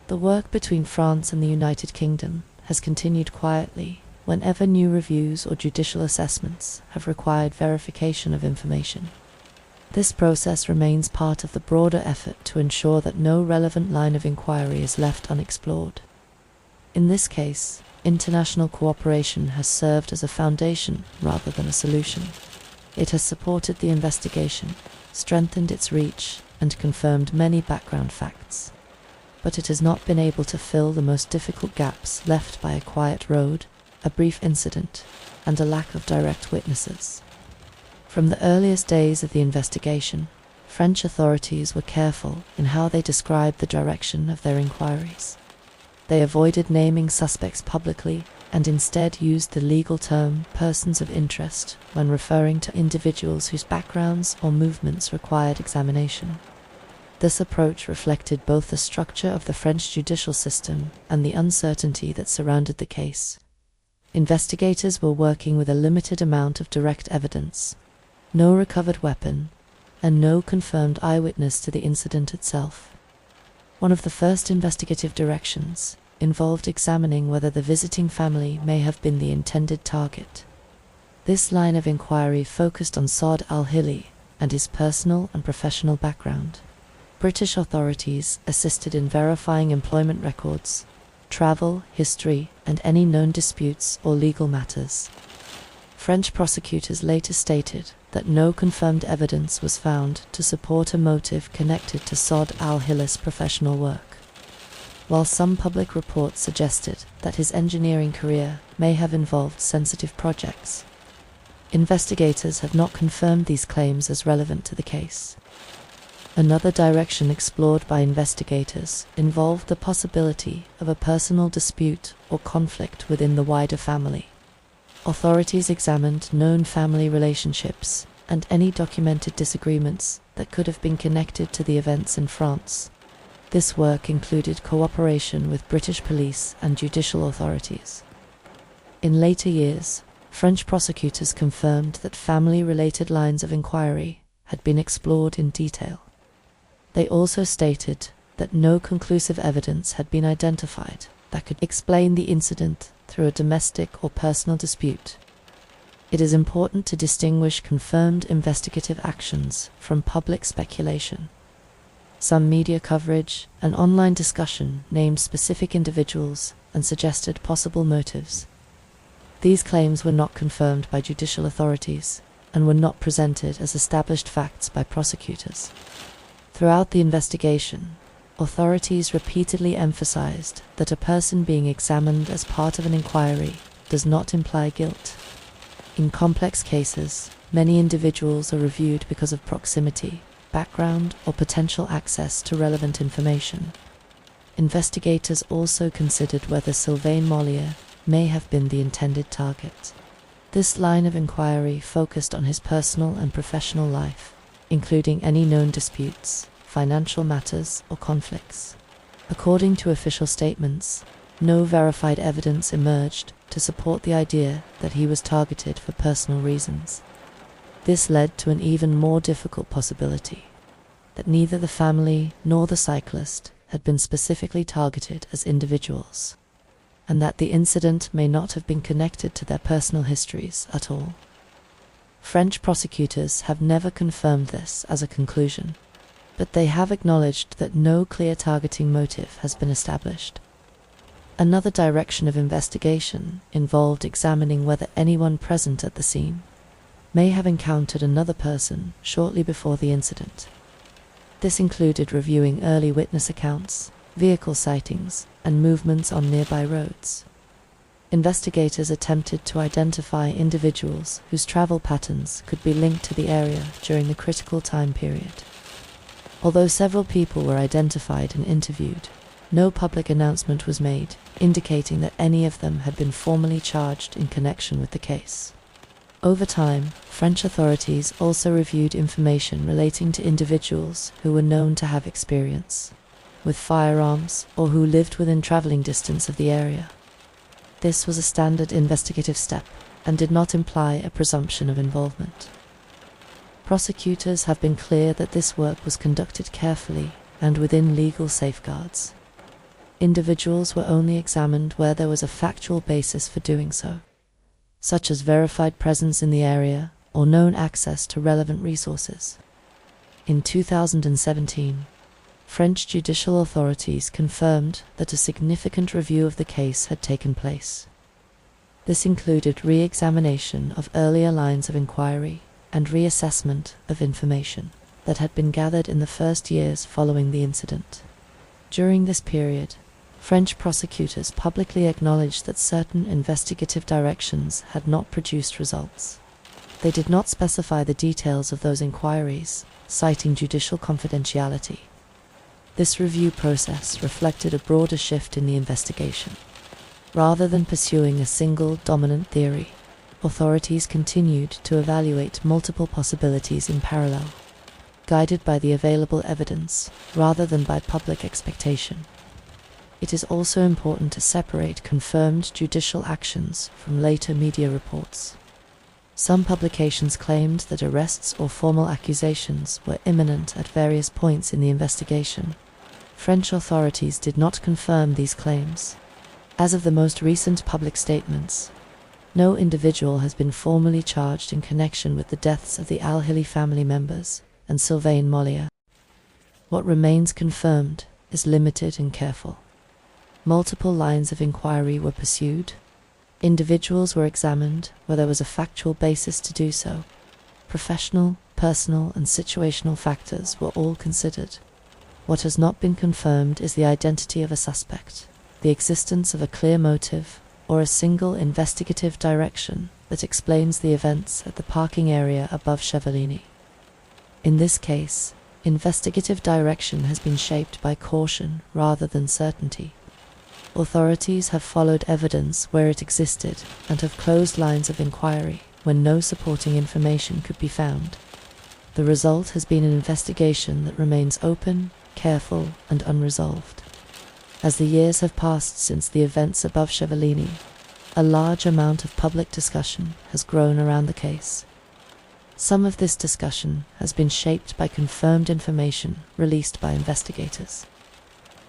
The work between France and the United Kingdom has continued quietly whenever new reviews or judicial assessments have required verification of information. This process remains part of the broader effort to ensure that no relevant line of inquiry is left unexplored. In this case, international cooperation has served as a foundation rather than a solution. It has supported the investigation, strengthened its reach, and confirmed many background facts. But it has not been able to fill the most difficult gaps left by a quiet road, a brief incident, and a lack of direct witnesses. From the earliest days of the investigation, French authorities were careful in how they described the direction of their inquiries. They avoided naming suspects publicly and instead used the legal term persons of interest when referring to individuals whose backgrounds or movements required examination. This approach reflected both the structure of the French judicial system and the uncertainty that surrounded the case. Investigators were working with a limited amount of direct evidence, no recovered weapon, and no confirmed eyewitness to the incident itself. One of the first investigative directions involved examining whether the visiting family may have been the intended target. This line of inquiry focused on Saad Al-Hilli and his personal and professional background. British authorities assisted in verifying employment records, travel, history, and any known disputes or legal matters. French prosecutors later stated that no confirmed evidence was found to support a motive connected to Saad Al-Hilli's professional work. While some public reports suggested that his engineering career may have involved sensitive projects, investigators have not confirmed these claims as relevant to the case. Another direction explored by investigators involved the possibility of a personal dispute or conflict within the wider family. Authorities examined known family relationships and any documented disagreements that could have been connected to the events in France. This work included cooperation with British police and judicial authorities. In later years, French prosecutors confirmed that family-related lines of inquiry had been explored in detail. They also stated that no conclusive evidence had been identified that could explain the incident through a domestic or personal dispute. It is important to distinguish confirmed investigative actions from public speculation. Some media coverage and online discussion named specific individuals and suggested possible motives. These claims were not confirmed by judicial authorities and were not presented as established facts by prosecutors. Throughout the investigation, authorities repeatedly emphasized that a person being examined as part of an inquiry does not imply guilt. In complex cases, many individuals are reviewed because of proximity, background, or potential access to relevant information. Investigators also considered whether Sylvain Mollier may have been the intended target. This line of inquiry focused on his personal and professional life, including any known disputes, financial matters, or conflicts. According to official statements, no verified evidence emerged to support the idea that he was targeted for personal reasons. This led to an even more difficult possibility, that neither the family nor the cyclist had been specifically targeted as individuals, and that the incident may not have been connected to their personal histories at all. French prosecutors have never confirmed this as a conclusion, but they have acknowledged that no clear targeting motive has been established. Another direction of investigation involved examining whether anyone present at the scene may have encountered another person shortly before the incident. This included reviewing early witness accounts, vehicle sightings, and movements on nearby roads. Investigators attempted to identify individuals whose travel patterns could be linked to the area during the critical time period. Although several people were identified and interviewed, no public announcement was made, indicating that any of them had been formally charged in connection with the case. Over time, French authorities also reviewed information relating to individuals who were known to have experience with firearms or who lived within traveling distance of the area. This was a standard investigative step and did not imply a presumption of involvement. Prosecutors have been clear that this work was conducted carefully and within legal safeguards. individuals were only examined where there was a factual basis for doing so, such as verified presence in the area or known access to relevant resources. In 2017, French judicial authorities confirmed that a significant review of the case had taken place. This included re-examination of earlier lines of inquiry and reassessment of information that had been gathered in the first years following the incident. During this period, French prosecutors publicly acknowledged that certain investigative directions had not produced results. They did not specify the details of those inquiries, citing judicial confidentiality. This review process reflected a broader shift in the investigation. Rather than pursuing a single dominant theory, authorities continued to evaluate multiple possibilities in parallel, guided by the available evidence rather than by public expectation. It is also important to separate confirmed judicial actions from later media reports. Some publications claimed that arrests or formal accusations were imminent at various points in the investigation. French authorities did not confirm these claims. As of the most recent public statements, no individual has been formally charged in connection with the deaths of the Al-Hilli family members and Sylvain Mollier. What remains confirmed is limited and careful. Multiple lines of inquiry were pursued. Individuals were examined where there was a factual basis to do so. Professional, personal, and situational factors were all considered. What has not been confirmed is the identity of a suspect, the existence of a clear motive, or a single investigative direction that explains the events at the parking area above Chevaline. In this case, investigative direction has been shaped by caution rather than certainty. Authorities have followed evidence where it existed and have closed lines of inquiry when no supporting information could be found. The result has been an investigation that remains open, careful, and unresolved. As the years have passed since the events above Chevaline, a large amount of public discussion has grown around the case. Some of this discussion has been shaped by confirmed information released by investigators.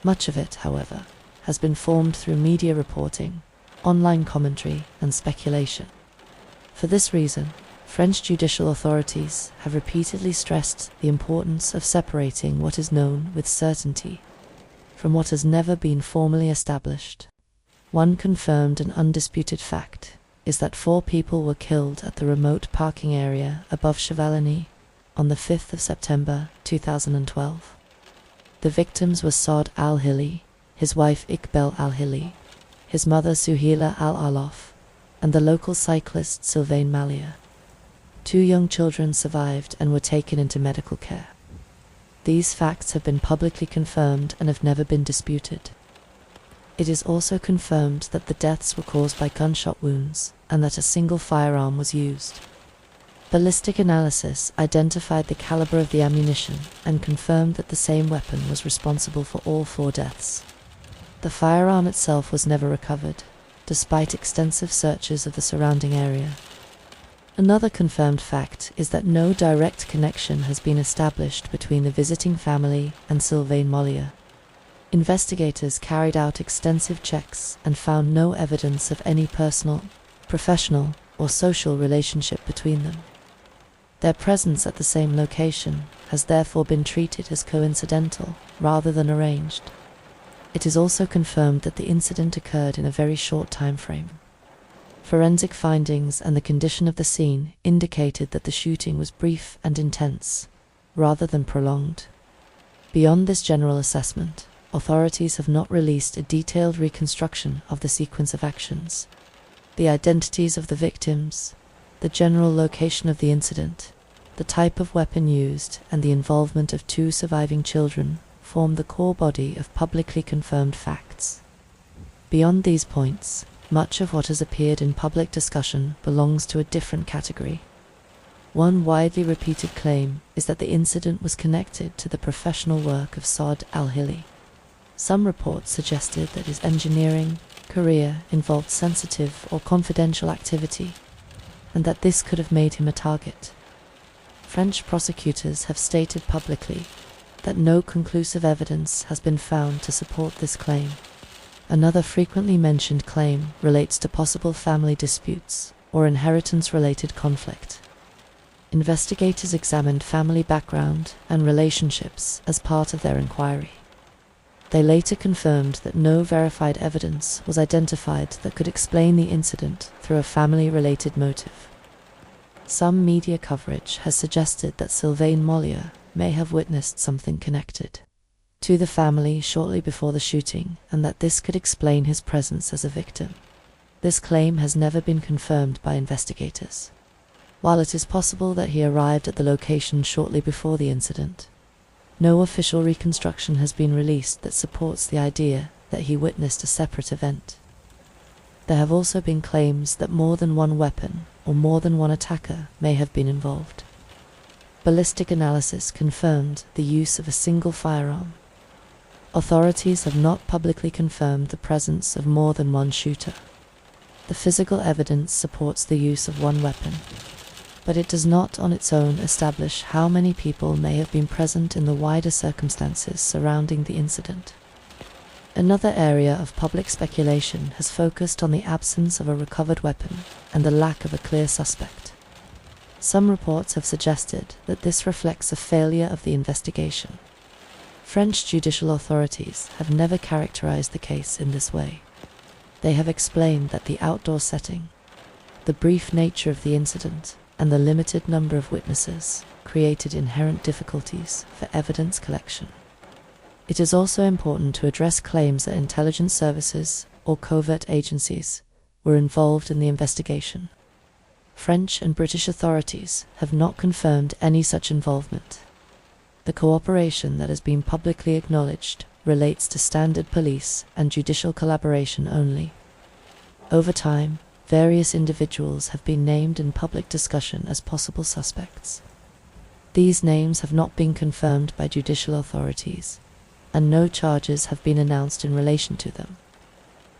Much of it, however, has been formed through media reporting, online commentary, and speculation. For this reason, French judicial authorities have repeatedly stressed the importance of separating what is known with certainty from what has never been formally established. One confirmed and undisputed fact is that 4 people were killed at the remote parking area above Chevaline on the 5th of September 2012. The victims were Saad Al-Hilli, his wife Iqbal Al-Hilli, his mother Suhaila Al-Alof, and the local cyclist Sylvain Mollier. 2 young children survived and were taken into medical care. These facts have been publicly confirmed and have never been disputed. It is also confirmed that the deaths were caused by gunshot wounds and that a single firearm was used. Ballistic analysis identified the caliber of the ammunition and confirmed that the same weapon was responsible for all 4 deaths. The firearm itself was never recovered, despite extensive searches of the surrounding area. Another confirmed fact is that no direct connection has been established between the visiting family and Sylvain Mollier. Investigators carried out extensive checks and found no evidence of any personal, professional, or social relationship between them. Their presence at the same location has therefore been treated as coincidental rather than arranged. It is also confirmed that the incident occurred in a very short time frame. Forensic findings and the condition of the scene indicated that the shooting was brief and intense, rather than prolonged. Beyond this general assessment, authorities have not released a detailed reconstruction of the sequence of actions. The identities of the victims, the general location of the incident, the type of weapon used, and the involvement of 2 surviving children form the core body of publicly confirmed facts. Beyond these points, much of what has appeared in public discussion belongs to a different category. One widely repeated claim is that the incident was connected to the professional work of Saad Al-Hilli. Some reports suggested that his engineering career involved sensitive or confidential activity, and that this could have made him a target. French prosecutors have stated publicly that no conclusive evidence has been found to support this claim. Another frequently mentioned claim relates to possible family disputes or inheritance-related conflict. Investigators examined family background and relationships as part of their inquiry. They later confirmed that no verified evidence was identified that could explain the incident through a family-related motive. Some media coverage has suggested that Sylvain Mollier may have witnessed something connected to the family shortly before the shooting, and that this could explain his presence as a victim. This claim has never been confirmed by investigators. While it is possible that he arrived at the location shortly before the incident, no official reconstruction has been released that supports the idea that he witnessed a separate event. There have also been claims that more than one weapon or more than one attacker may have been involved. Ballistic analysis confirmed the use of a single firearm. Authorities have not publicly confirmed the presence of more than one shooter. The physical evidence supports the use of one weapon, but it does not on its own establish how many people may have been present in the wider circumstances surrounding the incident. Another area of public speculation has focused on the absence of a recovered weapon and the lack of a clear suspect. Some reports have suggested that this reflects a failure of the investigation. French judicial authorities have never characterized the case in this way. They have explained that the outdoor setting, the brief nature of the incident, and the limited number of witnesses created inherent difficulties for evidence collection. It is also important to address claims that intelligence services or covert agencies were involved in the investigation. French and British authorities have not confirmed any such involvement. The cooperation that has been publicly acknowledged relates to standard police and judicial collaboration only. Over time, various individuals have been named in public discussion as possible suspects. These names have not been confirmed by judicial authorities, and no charges have been announced in relation to them.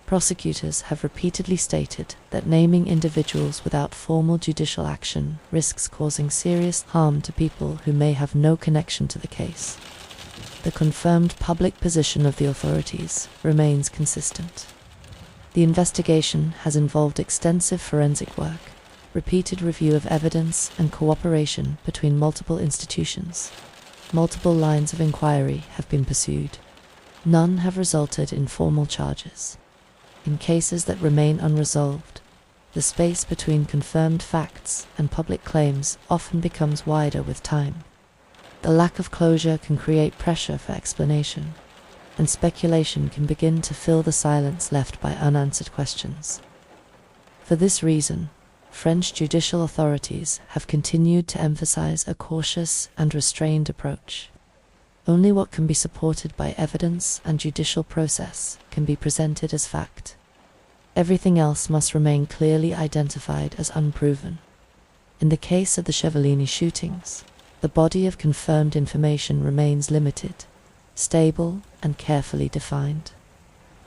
Prosecutors have repeatedly stated that naming individuals without formal judicial action risks causing serious harm to people who may have no connection to the case. The confirmed public position of the authorities remains consistent. The investigation has involved extensive forensic work, repeated review of evidence, and cooperation between multiple institutions. Multiple lines of inquiry have been pursued. None have resulted in formal charges. In cases that remain unresolved, the space between confirmed facts and public claims often becomes wider with time. The lack of closure can create pressure for explanation, and speculation can begin to fill the silence left by unanswered questions. For this reason, French judicial authorities have continued to emphasize a cautious and restrained approach. Only what can be supported by evidence and judicial process can be presented as fact. Everything else must remain clearly identified as unproven. In the case of the Chevaline shootings, the body of confirmed information remains limited, stable, and carefully defined.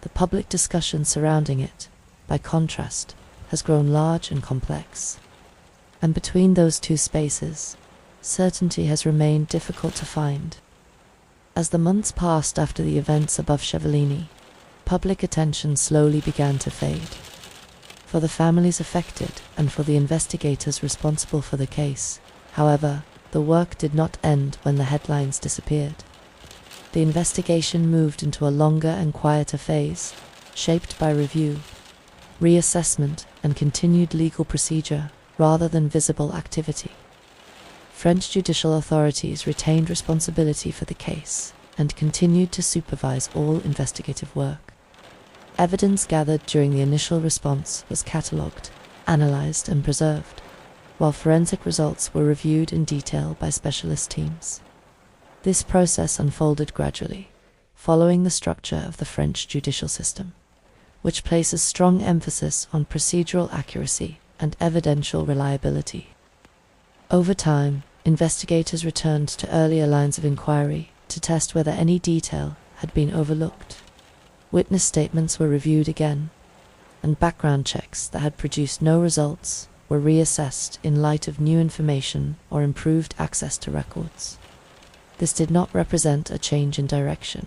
The public discussion surrounding it, by contrast, has grown large and complex. And between those two spaces, certainty has remained difficult to find. As the months passed after the events above Chevaline, public attention slowly began to fade. For the families affected and for the investigators responsible for the case, however, the work did not end when the headlines disappeared. The investigation moved into a longer and quieter phase, shaped by review, reassessment, and continued legal procedure rather than visible activity. French judicial authorities retained responsibility for the case and continued to supervise all investigative work. Evidence gathered during the initial response was catalogued, analyzed, and preserved, while forensic results were reviewed in detail by specialist teams. This process unfolded gradually, following the structure of the French judicial system, which places strong emphasis on procedural accuracy and evidential reliability. Over time, investigators returned to earlier lines of inquiry to test whether any detail had been overlooked. Witness statements were reviewed again, and background checks that had produced no results were reassessed in light of new information or improved access to records. This did not represent a change in direction.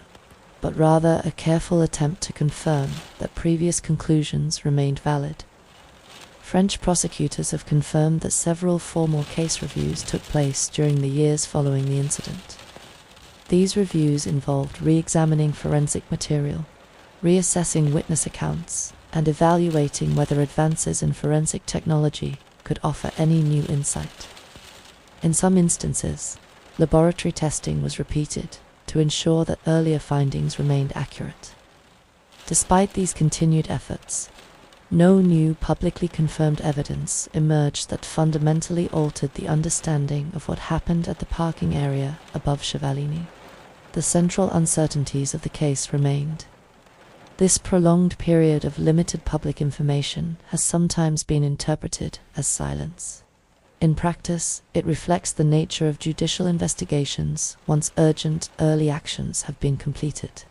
but rather a careful attempt to confirm that previous conclusions remained valid. French prosecutors have confirmed that several formal case reviews took place during the years following the incident. These reviews involved re-examining forensic material, reassessing witness accounts, and evaluating whether advances in forensic technology could offer any new insight. In some instances, laboratory testing was repeated to ensure that earlier findings remained accurate. Despite these continued efforts, no new publicly confirmed evidence emerged that fundamentally altered the understanding of what happened at the parking area above Chevaline. The central uncertainties of the case remained. This prolonged period of limited public information has sometimes been interpreted as silence. In practice, it reflects the nature of judicial investigations once urgent, early actions have been completed.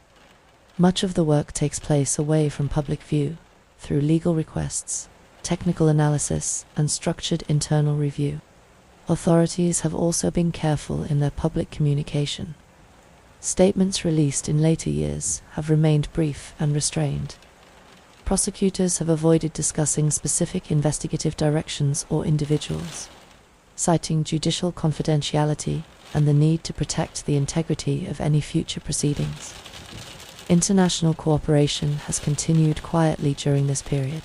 Much of the work takes place away from public view, through legal requests, technical analysis, and structured internal review. Authorities have also been careful in their public communication. Statements released in later years have remained brief and restrained. Prosecutors have avoided discussing specific investigative directions or individuals, citing judicial confidentiality and the need to protect the integrity of any future proceedings. International cooperation has continued quietly during this period.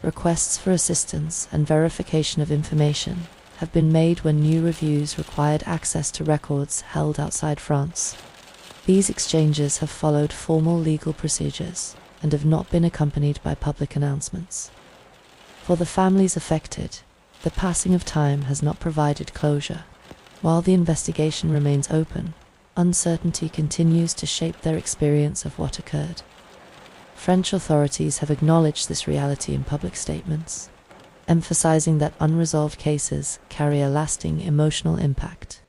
Requests for assistance and verification of information have been made when new reviews required access to records held outside France. These exchanges have followed formal legal procedures and have not been accompanied by public announcements. For the families affected, the passing of time has not provided closure. While the investigation remains open, uncertainty continues to shape their experience of what occurred. French authorities have acknowledged this reality in public statements, emphasizing that unresolved cases carry a lasting emotional impact.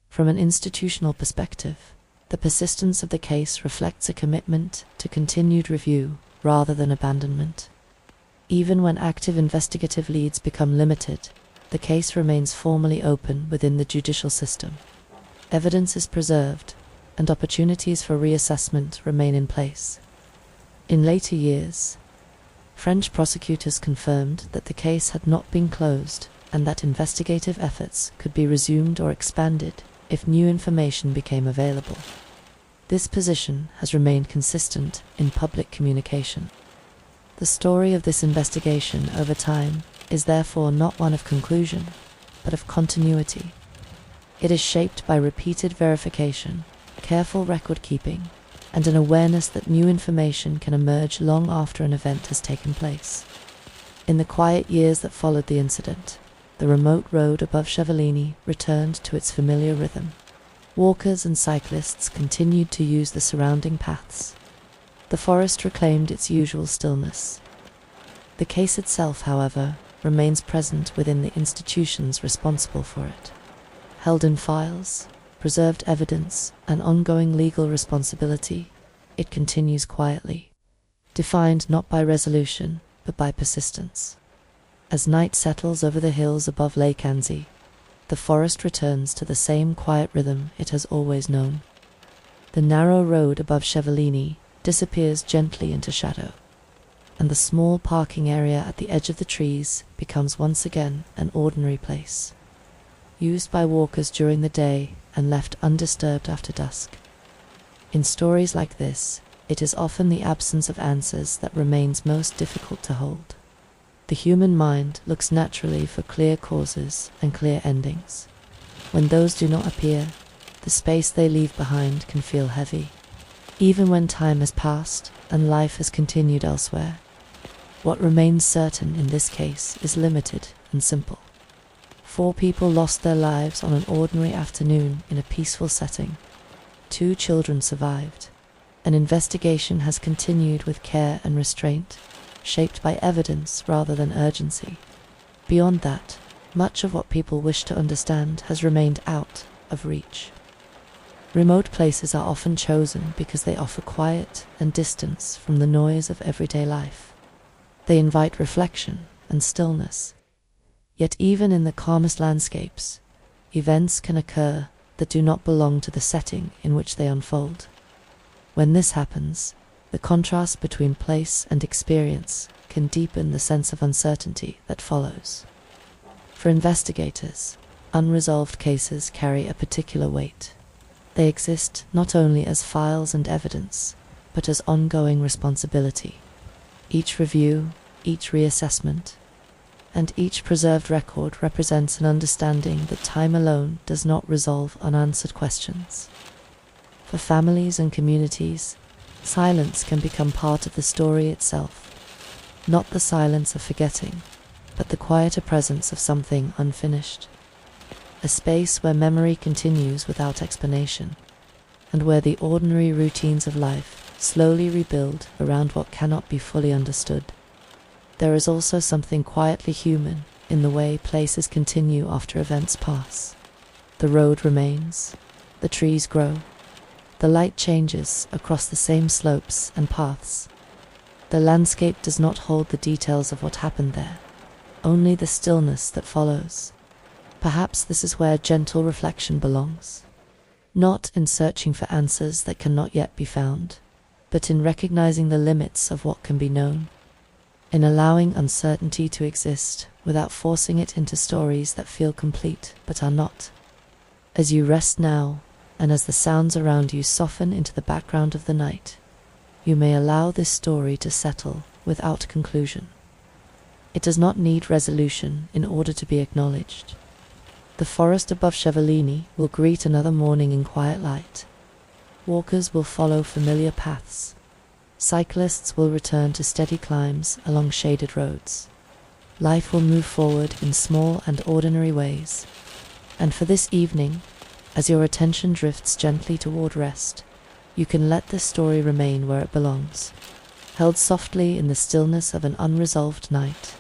From an institutional perspective, the persistence of the case reflects a commitment to continued review rather than abandonment. Even when active investigative leads become limited, the case remains formally open within the judicial system. Evidence is preserved, and opportunities for reassessment remain in place. In later years, French prosecutors confirmed that the case had not been closed and that investigative efforts could be resumed or expanded if new information became available. This position has remained consistent in public communication. The story of this investigation over time is therefore not one of conclusion, but of continuity. It is shaped by repeated verification, careful record-keeping, and an awareness that new information can emerge long after an event has taken place. In the quiet years that followed the incident, the remote road above Chevaline returned to its familiar rhythm. Walkers and cyclists continued to use the surrounding paths. The forest reclaimed its usual stillness. The case itself, however, remains present within the institutions responsible for it. Held in files, preserved evidence, and ongoing legal responsibility, it continues quietly, defined not by resolution, but by persistence. As night settles over the hills above Lake Annecy, the forest returns to the same quiet rhythm it has always known. The narrow road above Chevaline disappears gently into shadow, and the small parking area at the edge of the trees becomes once again an ordinary place, used by walkers during the day and left undisturbed after dusk. In stories like this, it is often the absence of answers that remains most difficult to hold. The human mind looks naturally for clear causes and clear endings. When those do not appear, the space they leave behind can feel heavy, even when time has passed and life has continued elsewhere. What remains certain in this case is limited and simple. 4 people lost their lives on an ordinary afternoon in a peaceful setting. 2 children survived. An investigation has continued with care and restraint, shaped by evidence rather than urgency. Beyond that, much of what people wish to understand has remained out of reach. Remote places are often chosen because they offer quiet and distance from the noise of everyday life. They invite reflection and stillness. Yet even in the calmest landscapes, events can occur that do not belong to the setting in which they unfold. When this happens, the contrast between place and experience can deepen the sense of uncertainty that follows. For investigators, unresolved cases carry a particular weight. They exist not only as files and evidence, but as ongoing responsibility. Each review, each reassessment, and each preserved record represents an understanding that time alone does not resolve unanswered questions. For families and communities, silence can become part of the story itself, not the silence of forgetting, but the quieter presence of something unfinished. A space where memory continues without explanation, and where the ordinary routines of life slowly rebuild around what cannot be fully understood. There is also something quietly human in the way places continue after events pass. The road remains, the trees grow, the light changes across the same slopes and paths. The landscape does not hold the details of what happened there, only the stillness that follows. Perhaps this is where gentle reflection belongs, not in searching for answers that cannot yet be found, but in recognizing the limits of what can be known, in allowing uncertainty to exist without forcing it into stories that feel complete but are not. As you rest now, and as the sounds around you soften into the background of the night, you may allow this story to settle without conclusion. It does not need resolution in order to be acknowledged. The forest above Chevaline will greet another morning in quiet light. Walkers will follow familiar paths. Cyclists will return to steady climbs along shaded roads. Life will move forward in small and ordinary ways. And for this evening, as your attention drifts gently toward rest, you can let this story remain where it belongs, held softly in the stillness of an unresolved night.